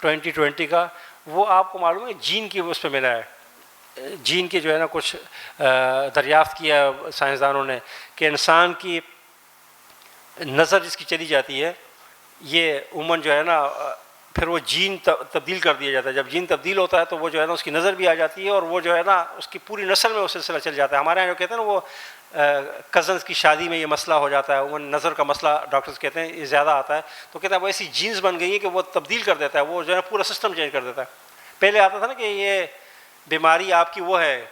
2020 کا، وہ آپ کو معلوم ہے جین کی اس پہ ملا ہے. جین کے جو ہے نا کچھ دریافت کیا سائنسدانوں نے کہ انسان کی نظر جس کی چلی جاتی ہے، یہ عموماً جو ہے نا پھر وہ جین تبدیل کر دیا جاتا ہے. جب جین تبدیل ہوتا ہے تو وہ جو ہے نا اس کی نظر بھی آ جاتی ہے اور وہ جو ہے نا اس کی پوری نسل میں وہ سلسلہ چل جاتا ہے. ہمارے یہاں جو کہتے ہیں نا وہ کزنس کی شادی میں یہ مسئلہ ہو جاتا ہے، وہ نظر کا مسئلہ ڈاکٹرز کہتے ہیں یہ زیادہ آتا ہے. تو کہتے ہیں وہ ایسی جینز بن گئی ہیں کہ وہ تبدیل کر دیتا ہے، وہ جو ہے نا پورا سسٹم چینج کر دیتا ہے. پہلے آتا تھا نا کہ یہ بیماری آپ کی وہ ہے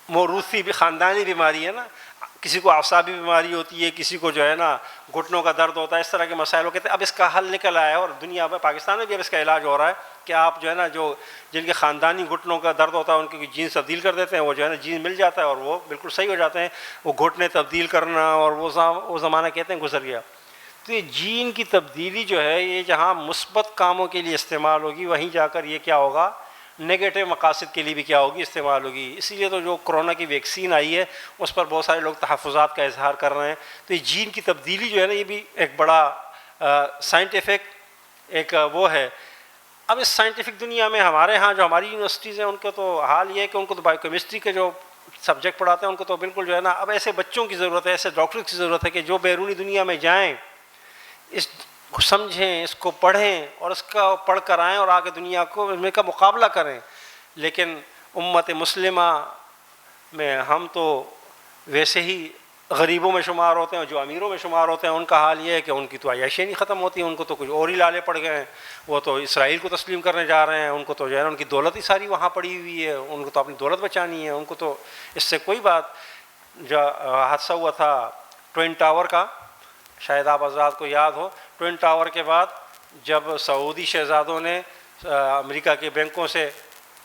موروثی بھی خاندانی بیماری ہے نا، کسی کو اعصابی بیماری ہوتی ہے، کسی کو جو ہے نا گھٹنوں کا درد ہوتا ہے، اس طرح کے مسائل ہو. کہتے ہیں اب اس کا حل نکل آیا ہے اور دنیا میں پاکستان میں بھی اب اس کا علاج ہو رہا ہے کہ آپ جو ہے نا جن کے خاندانی گھٹنوں کا درد ہوتا ہے ان کی جینس تبدیل کر دیتے ہیں، وہ جو ہے نا جین مل جاتا ہے اور وہ بالکل صحیح ہو جاتے ہیں. وہ گھٹنے تبدیل کرنا اور وہ زمانہ کہتے ہیں گزر گیا. تو یہ جین کی تبدیلی جو ہے یہ جہاں مثبت کاموں کے لیے استعمال ہوگی وہیں جا کر یہ کیا ہوگا، نگیٹو مقاصد کے لیے بھی کیا ہوگی، استعمال ہوگی. اسی لیے تو جو کرونا کی ویکسین آئی ہے اس پر بہت سارے لوگ تحفظات کا اظہار کر رہے ہیں. تو یہ جین کی تبدیلی جو ہے نا یہ بھی ایک بڑا سائنٹیفک ایک وہ ہے. اب اس سائنٹیفک دنیا میں ہمارے ہاں جو ہماری یونیورسٹیز ہیں ان کا تو حال یہ ہے کہ ان کو تو بایو کیمسٹری کے جو سبجیکٹ پڑھاتے ہیں ان کو تو بالکل جو ہے نا اب ایسے بچوں کی ضرورت ہے، ایسے ڈاکٹر کی ضرورت ہے کہ جو بیرونی دنیا میں جائیں، اس کو سمجھیں، اس کو پڑھیں اور اس کا پڑھ کر آئیں اور آگے دنیا کو ان کا مقابلہ کریں. لیکن امت مسلمہ میں ہم تو ویسے ہی غریبوں میں شمار ہوتے ہیں، جو امیروں میں شمار ہوتے ہیں ان کا حال یہ ہے کہ ان کی تو عیاشی نہیں ختم ہوتی، ان کو تو کچھ اور ہی لالے پڑ گئے ہیں. وہ تو اسرائیل کو تسلیم کرنے جا رہے ہیں، ان کو تو جو ہے نا ان کی دولت ہی ساری وہاں پڑی ہوئی ہے، ان کو تو اپنی دولت بچانی ہے، ان کو تو اس سے کوئی بات. جو حادثہ ہوا تھا ٹوئن ٹاور کا، شاید آپ حضرات کو یاد ہو، ٹوئن ٹاور کے بعد جب سعودی شہزادوں نے امریکہ کے بینکوں سے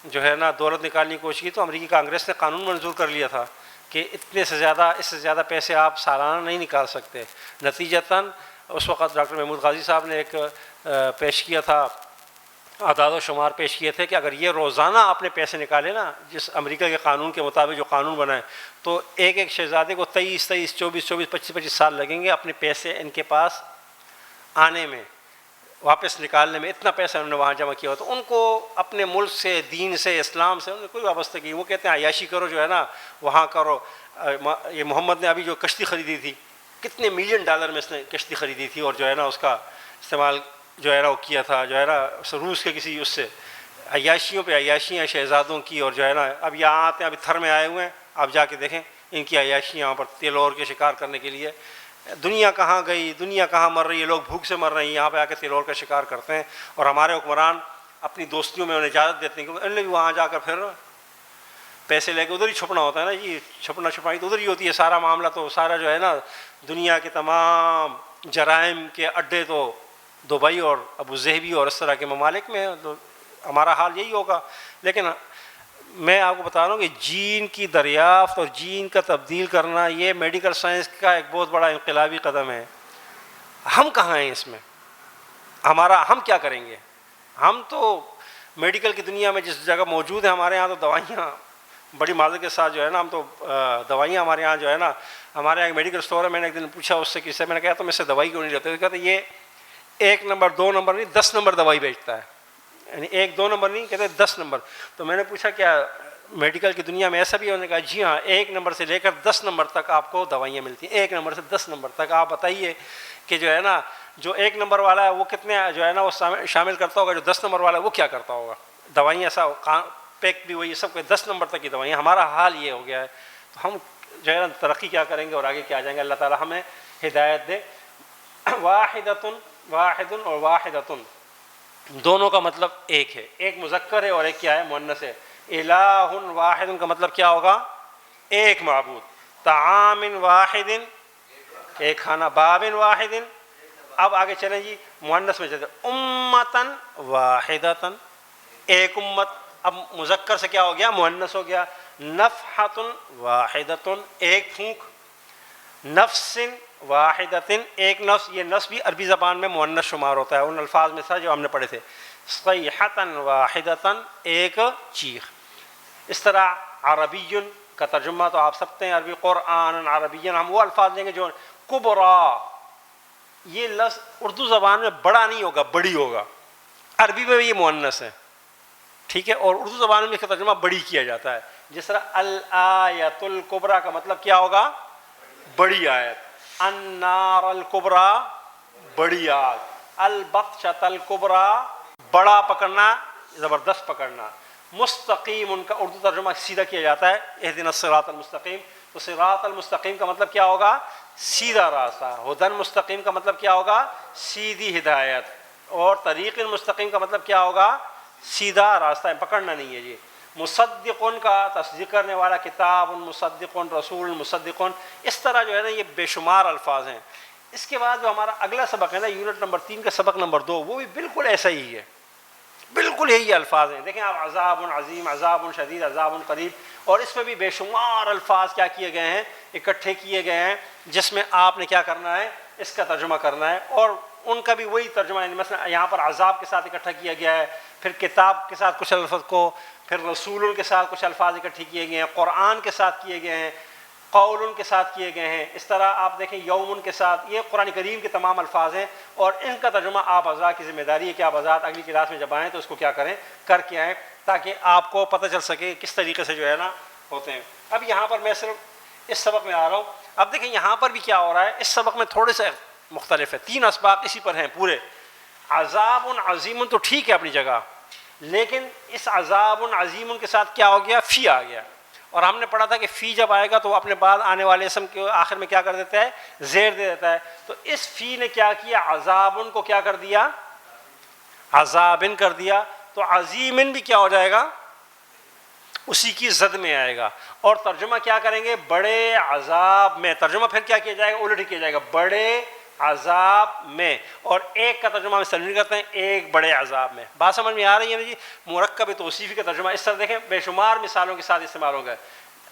جو ہے نا دولت نکالنے کی کوشش کی تو امریکی کانگریس نے قانون منظور کر لیا تھا کہ اس سے زیادہ پیسے آپ سالانہ نہیں نکال سکتے. نتیجتاً اس وقت ڈاکٹر محمود غازی صاحب نے ایک پیش کیا تھا اعداد و شمار پیش کیے تھے کہ اگر یہ روزانہ اپنے پیسے نکالے نا جس امریکہ کے قانون کے مطابق جو قانون بنا ہے، تو ایک ایک شہزادے کو 23 24 25 سال لگیں گے اپنے پیسے ان کے پاس آنے میں، واپس نکالنے میں۔ اتنا پیسہ انہوں نے وہاں جمع کیا ہوا، تو ان کو اپنے ملک سے، دین سے، اسلام سے انہوں نے کوئی وابستہ کی۔ وہ کہتے ہیں عیاشی کرو جو ہے نا وہاں کرو۔ یہ محمد نے ابھی جو کشتی خریدی تھی، کتنے ملین ڈالر میں اس نے کشتی خریدی تھی، اور جو ہے نا اس کا استعمال جو ہے نا وہ کیا تھا، جو ہے نا روس کے کسی اس سے عیاشیوں پہ عیاشیاں شہزادوں کی، اور جو ہے نا اب یہاں آتے ہیں، ابھی تھر میں آئے ہوئے ہیں، آپ جا کے دیکھیں ان کی عیاشیاں یہاں پر تیل اور کے شکار کرنے کے لیے۔ دنیا کہاں گئی، دنیا کہاں مر رہی ہے، لوگ بھوک سے مر رہے ہیں، یہاں پہ آ کے تیل اور کا شکار کرتے ہیں، اور ہمارے حکمران اپنی دوستیوں میں انہیں اجازت دیتے ہیں کہ انہوں نے بھی وہاں جا کر پھر پیسے لے کے ادھر ہی چھپنا ہوتا ہے نا جی، چھپنا چھپائی تو ادھر ہی ہوتی ہے سارا معاملہ۔ تو سارا جو ہے نا دنیا کے تمام جرائم کے اڈے تو دبئی اور ابو ظہبی اور اس طرح کے ممالک میں ہیں، تو ہمارا حال یہی ہوگا۔ لیکن میں آپ کو بتا رہا ہوں کہ جین کی دریافت اور جین کا تبدیل کرنا یہ میڈیکل سائنس کا ایک بہت بڑا انقلابی قدم ہے۔ ہم کہاں ہیں اس میں؟ ہم کیا کریں گے؟ ہم تو میڈیکل کی دنیا میں جس جگہ موجود ہیں، ہمارے یہاں تو دوائیاں بڑی معذرت کے ساتھ جو ہے نا، ہم تو دوائیاں ہمارے یہاں جو ہے نا، ہمارے یہاں ایک میڈیکل اسٹور ہے، میں نے ایک دن پوچھا اس سے کس سے، میں نے کہا تم اس سے دوائی کیوں نہیں لیتے؟ کہتے یہ 1 نمبر 2 نمبر نہیں 10 نمبر دوائی بیچتا ہے، یعنی 1 2 نمبر نہیں، کہتے 10 نمبر۔ تو میں نے پوچھا کیا میڈیکل کی دنیا میں ایسا بھی ہے؟ انہوں نے کہا جی ہاں، 1 نمبر سے لے کر 10 نمبر تک آپ کو دوائیاں ملتی ہیں، 1 نمبر سے 10 نمبر تک۔ آپ بتائیے کہ جو ہے نا جو 1 نمبر والا ہے وہ کتنے جو ہے نا وہ شامل کرتا ہوگا، جو 10 نمبر والا ہے وہ کیا کرتا ہوگا؟ دوائیاں ایسا پیک بھی وہی سب کو 10 نمبر تک کی دوائیاں۔ ہمارا حال یہ ہو گیا ہے، تو ہم جو ہے نا ترقی کیا کریں گے اور آگے کیا جائیں گے؟ اللہ تعالیٰ ہمیں ہدایت دے۔ واحدۃ واحد اور واحدۃ دونوں کا مطلب ایک ہے، ایک مذکر ہے اور ایک کیا ہے؟ مؤنث ہے۔ الہ واحد کا مطلب کیا ہوگا؟ ایک معبود۔ طعام واحد ایک کھانا، باب واحد۔ اب آگے چلیں جی مؤنث میں چلتے، امۃ واحدۃ ایک امت۔ اب مذکر سے کیا ہو گیا؟ مؤنث ہو گیا۔ نفحۃ واحدۃ ایک پھونک، نفس واحدۃ ایک نفس۔ یہ نفس بھی عربی زبان میں مؤنث شمار ہوتا ہے، ان الفاظ میں سے جو ہم نے پڑھے تھے۔ صیحۃ واحدۃ ایک چیخ۔ اس طرح عربی کا ترجمہ تو آپ سب ہیں عربی، قرآن عربی، ہم وہ الفاظ لیں گے جو کبرا، یہ لفظ اردو زبان میں بڑا نہیں ہوگا، بڑی ہوگا، عربی میں بھی یہ مؤنث ہے، ٹھیک ہے، اور اردو زبان میں اس کا ترجمہ بڑی کیا جاتا ہے۔ جس طرح الآیۃ الکبریٰ کا مطلب کیا ہوگا؟ بڑی آیت۔ النار الکبریٰ بڑی آگ۔ البطشۃ الکبریٰ بڑا پکڑنا، زبردست پکڑنا۔ مستقیم ان کا اردو ترجمہ سیدھا کیا جاتا ہے، اہدنا الصراط المستقیم۔ تو صراط المستقیم کا مطلب کیا ہوگا؟ سیدھا راستہ۔ ہدی مستقیم کا مطلب کیا ہوگا؟ سیدھی ہدایت۔ اور طریق مستقیم کا مطلب کیا ہوگا؟ سیدھا راستہ، پکڑنا نہیں ہے جی۔ مصدقن کا تصدیق کرنے والا، کتاب مصدقن، رسول مصدقن، اس طرح جو ہے نا یہ بے شمار الفاظ ہیں۔ اس کے بعد جو ہمارا اگلا سبق ہے نا، یونٹ نمبر 3 کا سبق نمبر 2، وہ بھی بالکل ایسا ہی ہے، بالکل یہی الفاظ ہیں۔ دیکھیں آپ، عذاب عظیم، عذاب شدید، عذاب قریب، اور اس میں بھی بے شمار الفاظ کیا کیے گئے ہیں؟ اکٹھے کیے گئے ہیں، جس میں آپ نے کیا کرنا ہے؟ اس کا ترجمہ کرنا ہے، اور ان کا بھی وہی ترجمہ ہے۔ مثلا یہاں پر عذاب کے ساتھ اکٹھا کیا گیا ہے، پھر کتاب کے ساتھ کچھ الفاظ کو، پھر رسول کے ساتھ کچھ الفاظ اکٹھے کیے گئے ہیں، قرآن کے ساتھ کیے گئے ہیں، قول کے ساتھ کیے گئے ہیں۔ اس طرح آپ دیکھیں یوم کے ساتھ، یہ قرآن کریم کے تمام الفاظ ہیں، اور ان کا ترجمہ آپ حضرات کی ذمہ داری ہے کہ آپ حضرات اگلی کلاس میں جب آئیں تو اس کو کیا کریں؟ کر کے آئیں، تاکہ آپ کو پتہ چل سکے کس طریقے سے جو ہے نا ہوتے ہیں۔ اب یہاں پر میں صرف اس سبق میں آ رہا ہوں۔ اب دیکھیں یہاں پر بھی کیا ہو رہا ہے، اس سبق میں تھوڑے سے مختلف ہے، 3 اسباق اسی پر ہیں پورے۔ عذاب عظیم تو ٹھیک ہے اپنی جگہ، لیکن اس عذاب عظیم کے ساتھ کیا ہو گیا؟ فی آ گیا، اور ہم نے پڑھا تھا کہ فی جب آئے گا تو وہ اپنے بعد آنے والے اسم کے آخر میں کیا کر دیتا ہے؟ زیر دے دیتا ہے۔ تو اس فی نے کیا کیا؟ عذاب کو کیا کر دیا؟ عذابن کر دیا۔ تو عظیمن بھی کیا ہو جائے گا؟ اسی کی زد میں آئے گا۔ اور ترجمہ کیا کریں گے؟ بڑے عذاب میں۔ ترجمہ پھر کیا کیا جائے گا؟ الٹ کیا جائے گا، بڑے عذاب میں۔ اور ایک کا ترجمہ ہم تنوین کرتے ہیں، ایک بڑے عذاب میں۔ بات سمجھ میں آ رہی ہے نا جی؟ مرکب توصیفی کا ترجمہ اس طرح دیکھیں، بے شمار مثالوں کے ساتھ استعمال ہوگا۔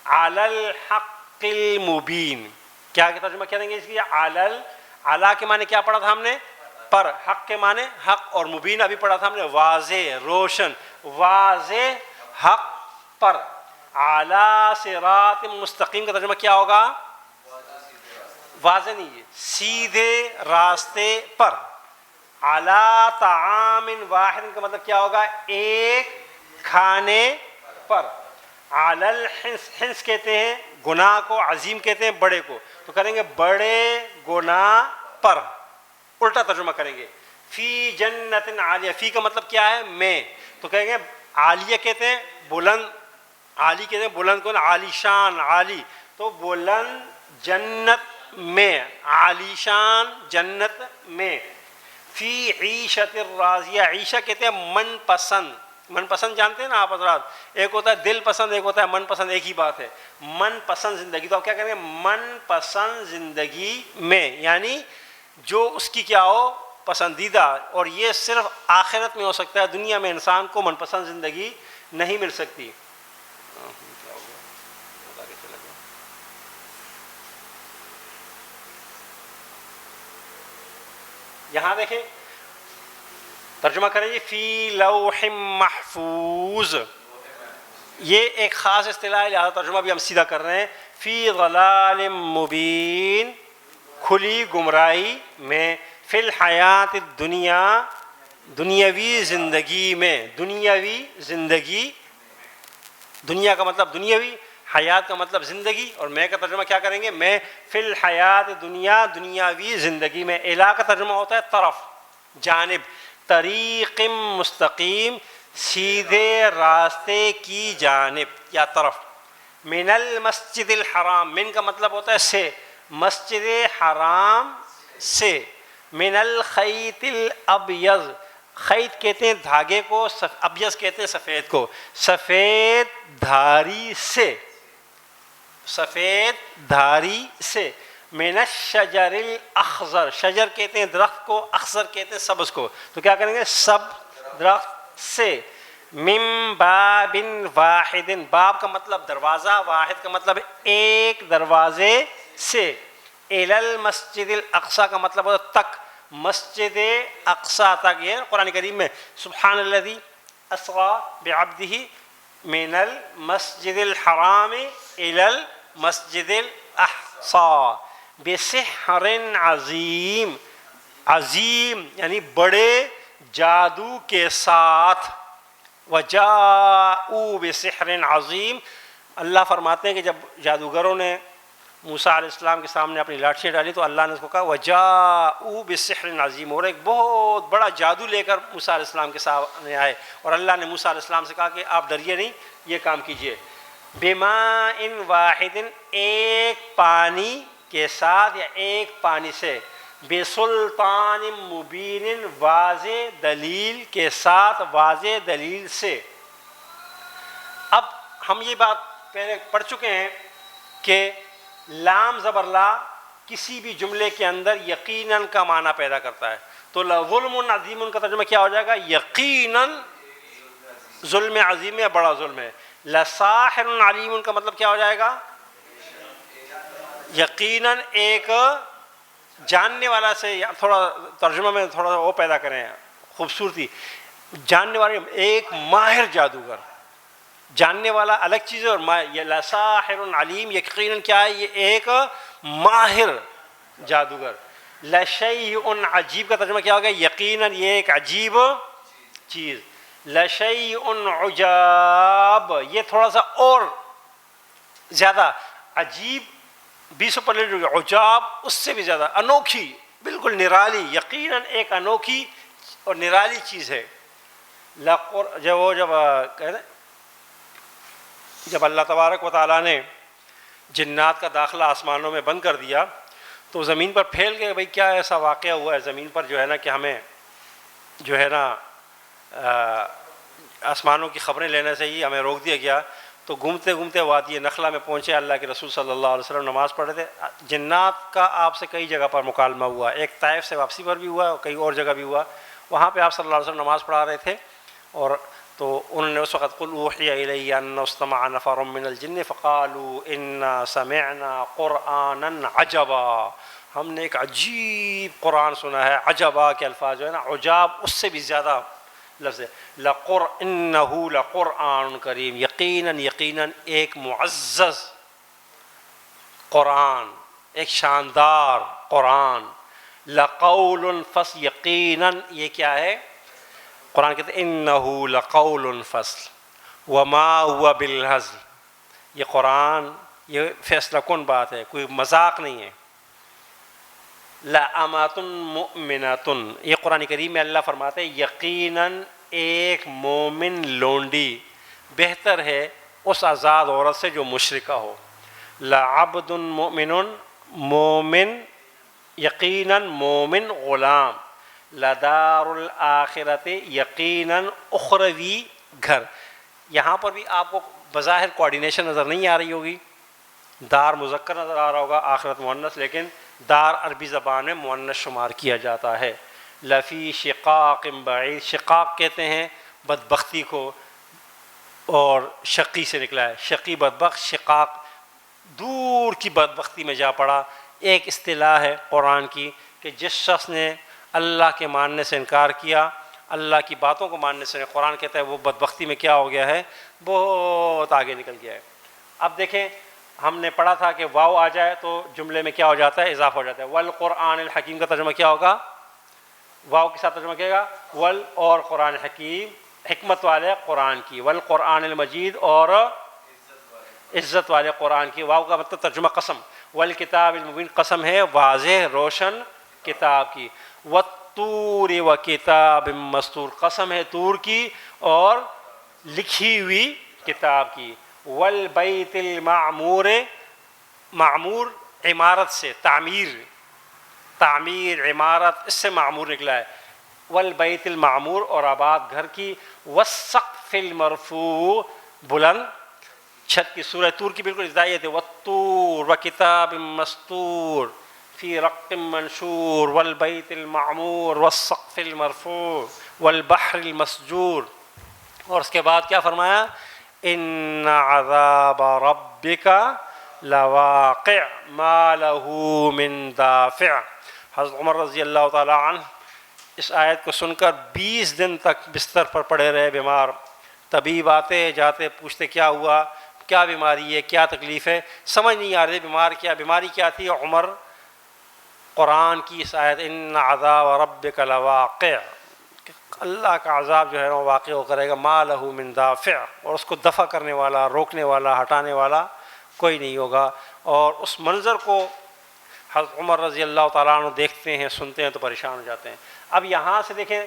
علی الحق المبین، کیا ترجمہ کیا دیں گے اس کی؟ علی کے معنی کیا پڑھا تھا ہم نے؟ پر، حق کے معنی حق، اور مبین ابھی پڑھا تھا ہم نے واضح روشن، واضح حق پر. اعلیٰ صراط مستقیم کا ترجمہ کیا ہوگا؟ واضح نہیں ہے، سیدھے راستے پر. اعلیٰ طعام واحد کا مطلب کیا ہوگا؟ ایک کھانے پر. اعلی الحنس، حنس کہتے ہیں گناہ کو، عظیم کہتے ہیں بڑے کو، تو کریں گے بڑے گناہ پر. الٹا ترجمہ کریں گے فی جنت عالیہ. فی کا مطلب کیا ہے؟ میں، تو کہیں گے عالیہ کہتے ہیں بلند، عالی کہتے ہیں بلند کون؟ عالی شان، عالی، تو بلند جنت میں، عالی شان جنت میں. فی عیشت راضیہ، عیشہ کہتے ہیں من پسند. من پسند جانتے ہیں نا آپ حضرات، ایک ہوتا ہے دل پسند، ایک ہوتا ہے من پسند، ایک ہی بات ہے. من پسند زندگی، تو آپ کیا کریں گے؟ من پسند زندگی میں، یعنی جو اس کی کیا ہو؟ پسندیدہ. اور یہ صرف آخرت میں ہو سکتا ہے، دنیا میں انسان کو من پسند زندگی نہیں مل سکتی. یہاں دیکھیں ترجمہ کریں جی فی لوح محفوظ. یہ ایک خاص اصطلاح ہے، لہٰذا ترجمہ بھی ہم سیدھا کر رہے ہیں. فی ضلال مبین، کھلی گمراہی میں. فی الحیات الدنیا، دنیاوی زندگی میں. دنیاوی زندگی، دنیا کا مطلب دنیاوی، حیات کا مطلب زندگی، اور میں کا ترجمہ کیا کریں گے؟ میں. فی الحیات دنیا، دنیاوی زندگی میں. الہ کا ترجمہ ہوتا ہے طرف، جانب. طریق مستقیم، سیدھے راستے کی جانب یا طرف. من المسجد الحرام، من کا مطلب ہوتا ہے سے، مسجد حرام سے. من الخیط الابیض، خیط کہتے ہیں دھاگے کو، ابیض کہتے ہیں سفید کو. سفید دھاری سے، سفید دھاری سے. من الشجر الاخضر، شجر کہتے ہیں درخت کو، اخضر کہتے ہیں سبز کو، تو کیا کریں گے؟ سب درخت سے. من باب واحد، باب کا مطلب دروازہ، واحد کا مطلب ایک دروازے سے. الی المسجد الاقصی کا مطلب ہوتا تک، مسجد اقصی تک. یہ قرآن کریم میں سبحان الذی اسری بعبدہ من المسجد الحرام الی المسجد الاقصی بسحر عظیم. عظیم یعنی بڑے جادو کے ساتھ. وجاءوا بسحر عظیم. اللہ فرماتے ہیں کہ جب جادوگروں نے موسیٰ علیہ السلام کے سامنے اپنی لاٹھیاں ڈالی تو اللہ نے اس کو کہا وجاءوا بسحر عظیم، اور ایک بہت بڑا جادو لے کر موسیٰ علیہ السلام کے سامنے آئے. اور اللہ نے موسیٰ علیہ السلام سے کہا کہ آپ ڈریے نہیں، یہ کام کیجئے. بماء واحد، ایک پانی کے ساتھ یا ایک پانی سے. بسلطان مبین، واضح دلیل کے ساتھ، واضح دلیل سے. اب ہم یہ بات پہلے پڑھ چکے ہیں کہ لام زبر لا کسی بھی جملے کے اندر یقیناً کا معنی پیدا کرتا ہے. تو لظلم عظیم کا ترجمہ کیا ہو جائے گا؟ یقیناً ظلم عظیم ہے، بڑا ظلم ہے. لساحر علیم کا مطلب کیا ہو جائے گا؟ یقیناً ایک جاننے والا سے. تھوڑا ترجمہ میں تھوڑا وہ پیدا کریں خوبصورتی. جاننے والے، ایک ماہر جادوگر. جاننے والا الگ چیز ہے، اور یہ لساحر علیم یقیناً کیا ہے؟ یہ ایک ماہر جادوگر. لشیء عجیب کا ترجمہ کیا ہوگا؟ یقیناً یہ ایک عجیب چیز. لشیء عجاب، یہ تھوڑا سا اور زیادہ عجیب 20 پر لے لو. عجاب اس سے بھی زیادہ انوکھی، بالکل نرالی. یقیناً ایک انوکھی اور نرالی چیز ہے. جب اللہ تبارک و تعالیٰ نے جنات کا داخلہ آسمانوں میں بند کر دیا تو زمین پر پھیل گئے. بھئی کیا ایسا واقعہ ہوا ہے زمین پر جو ہے نا کہ ہمیں جو ہے نا آسمانوں کی خبریں لینے سے ہی ہمیں روک دیا گیا. تو گھومتے گھومتے وادی نخلا میں پہنچے. اللہ کے رسول صلی اللہ علیہ وسلم نماز پڑھ رہے تھے. جنات کا آپ سے کئی جگہ پر مکالمہ ہوا، ایک طائف سے واپسی پر بھی ہوا اور کئی اور جگہ بھی ہوا. وہاں پہ آپ صلی اللہ علیہ وسلم نماز پڑھا رہے تھے، اور تو انہوں نے اس وقت قل اوحی الی انہ استمع نفر من الجن فقالوا انا سمعنا قرآنا عجبا. ہم نے ایک عجیب قرآن سنا ہے، عجبا کے الفاظ جو ہے نا، عجاب اس سے بھی زیادہ لفظ ہے، انہ لقرآن کریم، یقیناً یقیناً ایک معزز قرآن، ایک شاندار قرآن، لقول فصل، یقیناً یہ کیا ہے؟ قرآن کہتے ہیں انہ لقول فصل وما ہوا بالہزل، یہ قرآن یہ فیصلہ کن بات ہے، کوئی مذاق نہیں ہے۔ لَأَمَةٌ مُؤْمِنَةٌ، یہ قرآن کریم میں اللہ فرماتے ہیں یقیناً ایک مومن لونڈی بہتر ہے اس آزاد عورت سے جو مشرکہ ہو۔ لَعَبْدٌ مُؤْمِنٌ، مومن، یقیناً مومن غلام، لدار الآخرت، یقیناً اخروی گھر۔ یہاں پر بھی آپ کو بظاہر کوآرڈینیشن نظر نہیں آ رہی ہوگی، دار مذکر نظر آ رہا ہوگا، آخرت مؤنث، لیکن دار عربی زبان میں مؤنث شمار کیا جاتا ہے۔ لفی شقاق بعید، شقاق کہتے ہیں بدبختی کو، اور شقی سے نکلا ہے، شقی بدبخت، شقاق دور کی بدبختی میں جا پڑا۔ ایک اصطلاح ہے قرآن کی کہ جس شخص نے اللہ کے ماننے سے انکار کیا، اللہ کی باتوں کو ماننے سے، قرآن کہتا ہے وہ بدبختی میں کیا ہو گیا ہے؟ بہت آگے نکل گیا ہے۔ اب دیکھیں ہم نے پڑھا تھا کہ واو آ جائے تو جملے میں کیا ہو جاتا ہے؟ اضافہ ہو جاتا ہے۔ والقرآن الحکیم کا ترجمہ کیا ہوگا؟ واو کے ساتھ ترجمہ کیا گا؟ ول، اور قرآن حکیم، حکمت والے قرآن کی، والقرآن المجید، اور عزت والے قرآن کی۔ واو کا مطلب ترجمہ قسم، والکتاب المبین، قسم ہے واضح روشن کتاب کی، والطور وکتاب مسطور، قسم ہے طور کی اور لکھی ہوئی کتاب کی، والبیت المعمور، معمور عمارت سے، تعمیر عمارت، اس سے معمور نکلا ہے، والبیت المعمور، اور آباد گھر کی، والسقف المرفوع، بلند چھت کی۔ سورہ طور کی بالکل ہدایت ہے، والطور وکتاب مسطور فی رق منشور والبیت المعمور والسقف المرفوع والبحر المسجور۔ اور اس کے بعد کیا فرمایا؟ ان عذاب ربک لواقع ما له من دافع۔ حضرت عمر رضی اللہ تعالی عنہ اس آیت کو سن کر 20 دن تک بستر پر پڑے رہے بیمار۔ طبیب آتے جاتے پوچھتے کیا ہوا، کیا بیماری ہے، کیا تکلیف ہے، سمجھ نہیں آ رہی بیماری کیا تھی۔ عمر قرآن کی اس آیت ان عذاب ربک لواقع، اللہ کا عذاب جو ہے وہ واقع ہو کرے گا، ما لہ من دافع، اور اس کو دفع کرنے والا، روکنے والا، ہٹانے والا کوئی نہیں ہوگا۔ اور اس منظر کو حضرت عمر رضی اللہ تعالیٰ عنہ دیکھتے ہیں، سنتے ہیں تو پریشان ہو جاتے ہیں۔ اب یہاں سے دیکھیں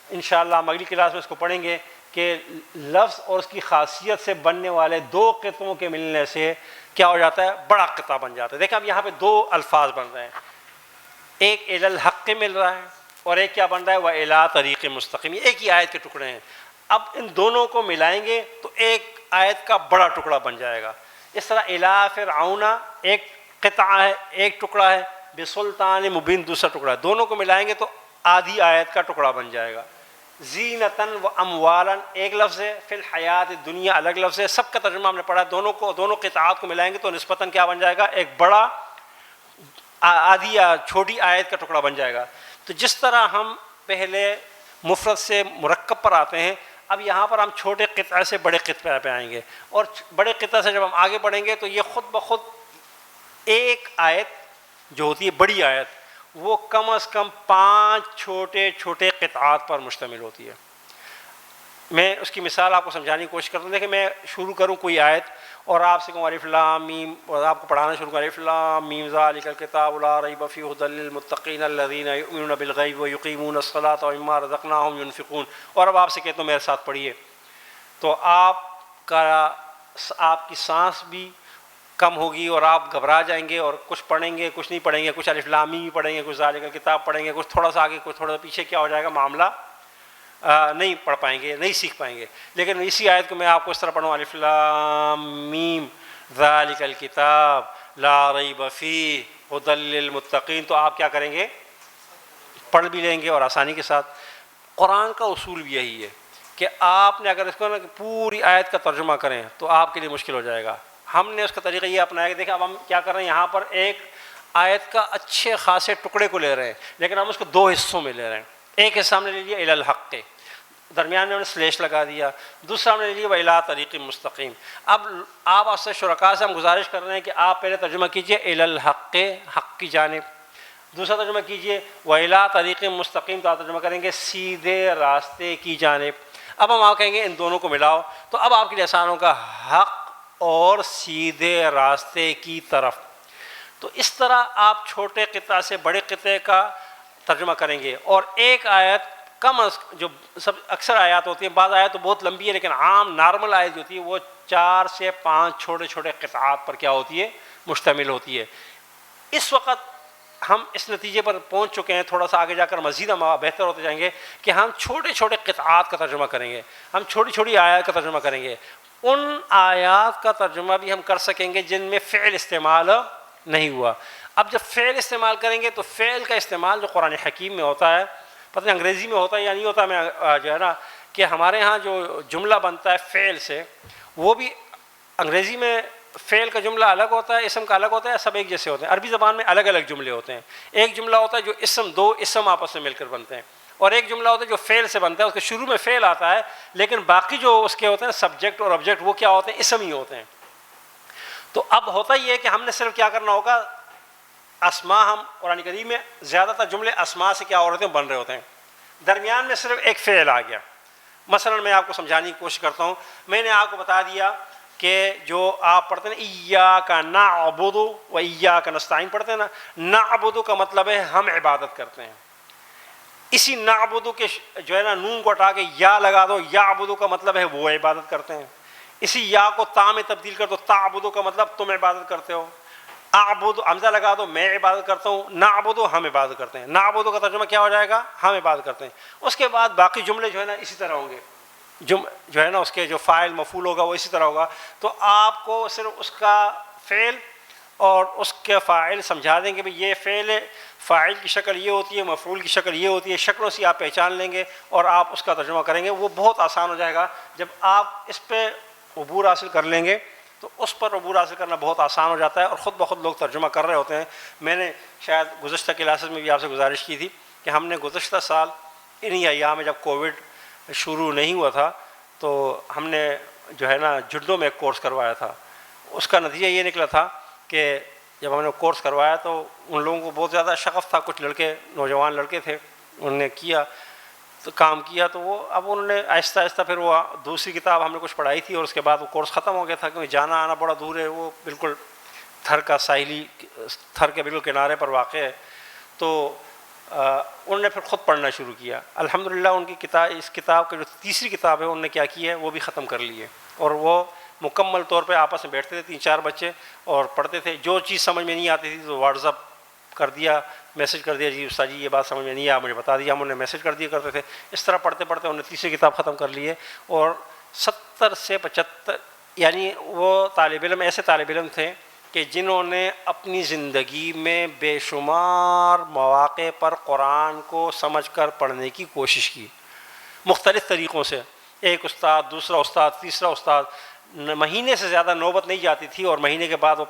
انشاءاللہ ہم اگلی کلاس میں اس کو پڑھیں گے کہ لفظ اور اس کی خاصیت سے بننے والے دو قطعوں کے ملنے سے کیا ہو جاتا ہے؟ بڑا قطعہ بن جاتا ہے۔ دیکھیں اب یہاں پہ دو الفاظ بن رہے ہیں، ایک الی الحق مل رہا ہے اور ایک کیا بن رہا ہے؟ وَإِلَىٰ طریق مستقیم۔ یہ ایک ہی آیت کے ٹکڑے ہیں، اب ان دونوں کو ملائیں گے تو ایک آیت کا بڑا ٹکڑا بن جائے گا۔ اس طرح الی فرعون ایک قطعہ ہے، ایک ٹکڑا ہے، بسلطان مبین دوسرا ٹکڑا ہے، دونوں کو ملائیں گے تو آدھی آیت کا ٹکڑا بن جائے گا۔ زینتاً و اموالاً ایک لفظ ہے، فی الحیات دنیا الگ لفظ ہے، سب کا ترجمہ ہم نے پڑھا، دونوں قطعات کو ملائیں گے تو نسبتاً کیا بن جائے گا؟ ایک بڑا آدھی یا چھوٹی آیت کا ٹکڑا بن جائے گا۔ تو جس طرح ہم پہلے مفرد سے مرکب پر آتے ہیں، اب یہاں پر ہم چھوٹے قطعے سے بڑے قطعے پہ آئیں گے، اور بڑے قطعے سے جب ہم آگے بڑھیں گے تو یہ خود بخود ایک آیت جو ہوتی ہے بڑی آیت، وہ کم از کم 5 چھوٹے چھوٹے قطعات پر مشتمل ہوتی ہے۔ میں اس کی مثال آپ کو سمجھانے کی کوشش کرتا ہوں۔ دیکھیں میں شروع کروں کوئی آیت اور آپ سے کہوں الف لام میم، اور آپ کو پڑھانا شروع کروں الف لام میم ذالک الکتاب لا ریب فیہ ھدی للمتقین الذین یؤمنون بالغیب ویقیمون الصلاۃ ومما رزقناہم ینفقون، اور اب آپ سے کہتا ہوں میرے ساتھ پڑھیے، تو آپ کی سانس بھی کم ہوگی اور آپ گھبرا جائیں گے اور کچھ پڑھیں گے کچھ نہیں پڑھیں گے، کچھ الف لام میم پڑھیں گے، کچھ ذالک الکتاب پڑھیں گے، کچھ تھوڑا سا آگے کچھ تھوڑا سا پیچھے، کیا ہو جائے گا؟ معاملہ نہیں پڑھ پائیں گے، نہیں سیکھ پائیں گے۔ لیکن اسی آیت کو میں آپ کو اس طرح پڑھوں الف لام میم ذالک الکتاب لا ریب فیہ ھدی للمتقین، تو آپ کیا کریں گے؟ پڑھ بھی لیں گے اور آسانی کے ساتھ۔ قرآن کا اصول بھی یہی ہے کہ آپ نے اگر اس کو پوری آیت کا ترجمہ کریں تو آپ کے لیے مشکل ہو جائے گا۔ ہم نے اس کا طریقہ یہ اپنایا کہ دیکھیں اب ہم کیا کر رہے ہیں، یہاں پر ایک آیت کا اچھے خاصے ٹکڑے کو لے رہے ہیں، لیکن ہم اس کو دو حصوں میں لے رہے ہیں. ایک حصہ ہم نے لے لیا الی الحق، درمیان میں ہم نے سلیش لگا دیا. دوسرا ہم نے لے لیا وَإِلَىٰ طریق مستقیم. اب آپ سے شرکاء سے ہم گزارش کر رہے ہیں کہ آپ پہلے ترجمہ کیجئے الی الحق، حق کی جانب. دوسرا ترجمہ کیجئے وَإِلَىٰ طریق مستقیم، تو آپ ترجمہ کریں گے سیدھے راستے کی جانب. اب ہم آپ کہیں گے ان دونوں کو ملاؤ، تو اب آپ کے لیے آسان ہوگا حق اور سیدھے راستے کی طرف. تو اس طرح آپ چھوٹے قطعہ سے بڑے قطعے کا ترجمہ کریں گے. اور ایک آیت کم جو سب اکثر آیات ہوتی ہیں، بعض آیات تو بہت لمبی ہے، لیکن عام نارمل آیت جو ہوتی ہے وہ 4 سے 5 چھوٹے چھوٹے قطعات پر کیا ہوتی ہے، مشتمل ہوتی ہے. اس وقت ہم اس نتیجے پر پہنچ چکے ہیں، تھوڑا سا آگے جا کر مزید ہم بہتر ہوتے جائیں گے کہ ہم چھوٹے چھوٹے قطعات کا ترجمہ کریں گے، ہم چھوٹی چھوٹی آیات کا ترجمہ کریں گے. ان آیات کا ترجمہ بھی ہم کر سکیں گے جن میں فعل استعمال نہیں ہوا. اب جب فعل استعمال کریں گے تو فعل کا استعمال جو قرآن حکیم میں ہوتا ہے، پتہ نہیں انگریزی میں ہوتا ہے یا نہیں ہوتا، میں جو ہے نا کہ ہمارے ہاں جو جملہ بنتا ہے فعل سے، وہ بھی انگریزی میں فعل کا جملہ الگ ہوتا ہے، اسم کا الگ ہوتا ہے، سب ایک جیسے ہوتے ہیں. عربی زبان میں الگ الگ جملے ہوتے ہیں. ایک جملہ ہوتا ہے جو اسم، دو اسم آپس میں مل کر بنتے ہیں، اور ایک جملہ ہوتا ہے جو فعل سے بنتا ہے، اس کے شروع میں فعل آتا ہے، لیکن باقی جو اس کے ہوتے ہیں سبجیکٹ اور آبجیکٹ وہ کیا ہوتے ہیں، اسم ہی ہوتے ہیں. تو اب ہوتا یہ ہے کہ ہم نے صرف کیا کرنا ہوگا، اسماء، ہم قرآن کریم میں زیادہ تر جملے اسماء سے کیا ہو رہے ہیں، بن رہے ہوتے ہیں. درمیان میں صرف ایک فعل آ گیا. مثلا میں آپ کو سمجھانے کی کوشش کرتا ہوں. میں نے آپ کو بتا دیا کہ جو آپ پڑھتے ہیں ایاک نعبد و ایاک نستعین پڑھتے ہیں نا، نعبد کا مطلب ہے ہم عبادت کرتے ہیں. اسی نعبد کے جو ہے نا نون کو ہٹا کے یا لگا دو، یعبد کا مطلب ہے وہ عبادت کرتے ہیں. اسی یا کو تا میں تبدیل کر دو، تعبد کا مطلب تم عبادت کرتے ہو. اعبد حمزہ لگا دو، میں عبادت کرتا ہوں. نعبد ہم عبادت کرتے ہیں. نعبد کا ترجمہ کیا ہو جائے گا، ہم عبادت کرتے ہیں. اس کے بعد باقی جملے جو ہے نا اسی طرح ہوں گے، جو ہے نا اس کے جو فاعل مفعول ہوگا وہ اسی طرح ہوگا. تو آپ کو صرف اس کا فعل اور اس کے فاعل سمجھا دیں گے بھئی یہ فعل ہے، فاعل کی شکل یہ ہوتی ہے، مفعول کی شکل یہ ہوتی ہے. شکلوں سے آپ پہچان لیں گے اور آپ اس کا ترجمہ کریں گے. وہ بہت آسان ہو جائے گا. جب آپ اس پہ عبور حاصل کر لیں گے تو اس پر عبور حاصل کرنا بہت آسان ہو جاتا ہے، اور خود بخود لوگ ترجمہ کر رہے ہوتے ہیں. میں نے شاید گزشتہ کلاسز میں بھی آپ سے گزارش کی تھی کہ ہم نے گزشتہ سال انہی ایام میں جب کووڈ شروع نہیں ہوا تھا تو ہم نے جو ہے نا جڈو میں ایک کورس کروایا تھا. اس کا نتیجہ یہ نکلا تھا کہ جب ہم نے کورس کروایا تو ان لوگوں کو بہت زیادہ شغف تھا. کچھ لڑکے، نوجوان لڑکے تھے، انہوں نے کیا تو کام کیا. تو وہ اب انہوں نے آہستہ آہستہ پھر وہ دوسری کتاب ہم نے کچھ پڑھائی تھی، اور اس کے بعد وہ کورس ختم ہو گیا تھا کیونکہ جانا آنا بڑا دور ہے. وہ بالکل تھر کا ساحلی، تھر کے بالکل کنارے پر واقع ہے. تو انہوں نے پھر خود پڑھنا شروع کیا. الحمدللہ ان کی کتاب، اس کتاب کی جو تیسری کتاب ہے انہوں نے کیا کی ہے وہ بھی ختم کر لی ہے. اور وہ مکمل طور پہ آپس میں بیٹھتے تھے 3-4 بچے اور پڑھتے تھے. جو چیز سمجھ میں نہیں آتی تھی تو واٹس اپ کر دیا، میسج کر دیا، جی استاد جی یہ بات سمجھ میں نہیں آیا، مجھے بتا دیا. ہم انہیں میسج کر دیا کرتے تھے. اس طرح پڑھتے پڑھتے انہوں نے تیسری کتاب ختم کر لی ہے. اور 70 سے 75 یعنی وہ طالب علم ایسے طالب علم تھے کہ جنہوں نے اپنی زندگی میں بے شمار مواقع پر قرآن کو سمجھ کر پڑھنے کی کوشش کی مختلف طریقوں سے. ایک استاد، دوسرا استاد، تیسرا استاد. مہینے سے زیادہ نوبت نہیں جاتی تھی، اور مہینے کے بعد وہ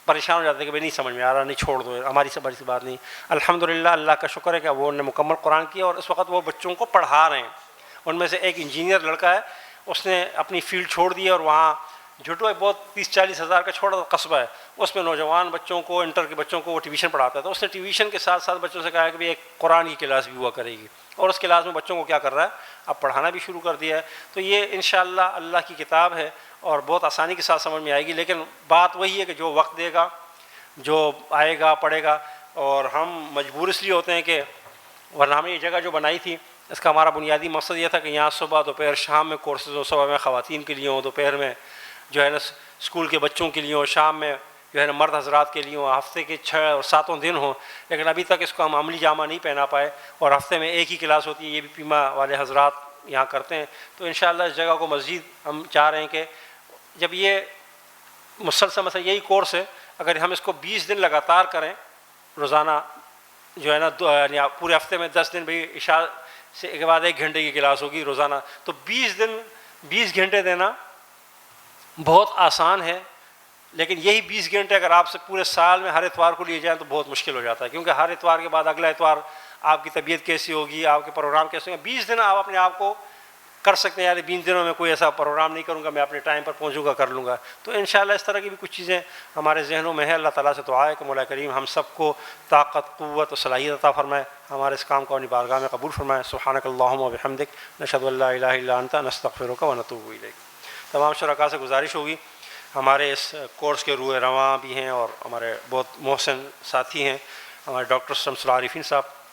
پریشان ہو جاتے کہ بھائی نہیں سمجھ میں آ رہا، نہیں چھوڑ دو، ہماری سے بڑی سی بات نہیں. الحمدللہ اللہ کا شکر ہے کہ وہ نے مکمل قرآن کیا، اور اس وقت وہ بچوں کو پڑھا رہے ہیں. ان میں سے ایک انجینئر لڑکا ہے، اس نے اپنی فیلڈ چھوڑ دی اور وہاں جھٹو ہے، بہت 30-40 ہزار کا چھوڑا قصبہ ہے، اس میں نوجوان بچوں کو، انٹر کے بچوں کو وہ ٹیویشن پڑھاتا ہے. تو اس نے ٹیویشن کے ساتھ ساتھ بچوں سے کہا ہے کہ ایک قرآن کی کلاس بھی ہوا کرے گی، اور اس کلاس میں بچوں کو کیا کر رہا ہے، اب پڑھانا بھی شروع کر دیا ہے. تو یہ انشاءاللہ اللہ کی کتاب ہے اور بہت آسانی کے ساتھ سمجھ میں آئے گی. لیکن بات وہی ہے کہ جو وقت دے گا، جو آئے گا پڑھے گا. اور ہم مجبور اس لیے ہوتے ہیں کہ ورنہ ہم نے یہ جگہ جو بنائی تھی اس کا ہمارا بنیادی مقصد یہ تھا کہ یہاں صبح دوپہر شام میں کورسز ہوں. صبح میں خواتین کے لیے ہوں، دوپہر میں جو ہے نا اسکول کے بچوں کے لیے ہوں، شام میں جو ہے نا مرد حضرات کے لیے ہوں، ہفتے کے 6 اور 7 دن ہوں. لیکن ابھی تک اس کو ہم عملی جامہ نہیں پہنا پائے، اور ہفتے میں ایک ہی کلاس ہوتی ہے. یہ بھی پیما والے حضرات یہاں کرتے ہیں. تو انشاءاللہ اس جگہ کو مزید ہم چاہ رہے ہیں کہ جب یہ مسلسل مثلا یہی کورس ہے، اگر ہم اس کو 20 دن لگاتار کریں روزانہ جو ہے نا، یعنی پورے ہفتے میں 10 دن بھی عشاء سے کے بعد 1 گھنٹے کی کلاس ہوگی روزانہ، تو 20 دن 20 گھنٹے دینا بہت آسان ہے. لیکن یہی 20 گھنٹے اگر آپ سے پورے سال میں ہر اتوار کو لیے جائیں تو بہت مشکل ہو جاتا ہے، کیونکہ ہر اتوار کے بعد اگلا اتوار آپ کی طبیعت کیسی ہوگی، آپ کے پروگرام کیسے ہوگا. 20 دن آپ اپنے آپ کو کر سکتے ہیں، یعنی 20 دنوں میں کوئی ایسا پروگرام نہیں کروں گا، میں اپنے ٹائم پر پہنچوں گا، کر لوں گا. تو انشاءاللہ اس طرح کی بھی کچھ چیزیں ہمارے ذہنوں میں ہے. اللہ تعالیٰ سے دعا ہے کہ مولا کریم ہم سب کو طاقت، قوت و صلاحیت عطا فرمائے، ہمارے اس کام کو اپنی بارگاہ میں قبول فرمائے. سبحانک اللہم و بحمدک نشہد ان لا الہ الا انت نستغفرک و نتوب الیک. تمام شرکاء سے گزارش ہوگی، ہمارے اس کورس کے روح رواں بھی ہیں اور ہمارے بہت محسن ساتھی ہیں، ہمارے ڈاکٹر شمس العارفین صاحب،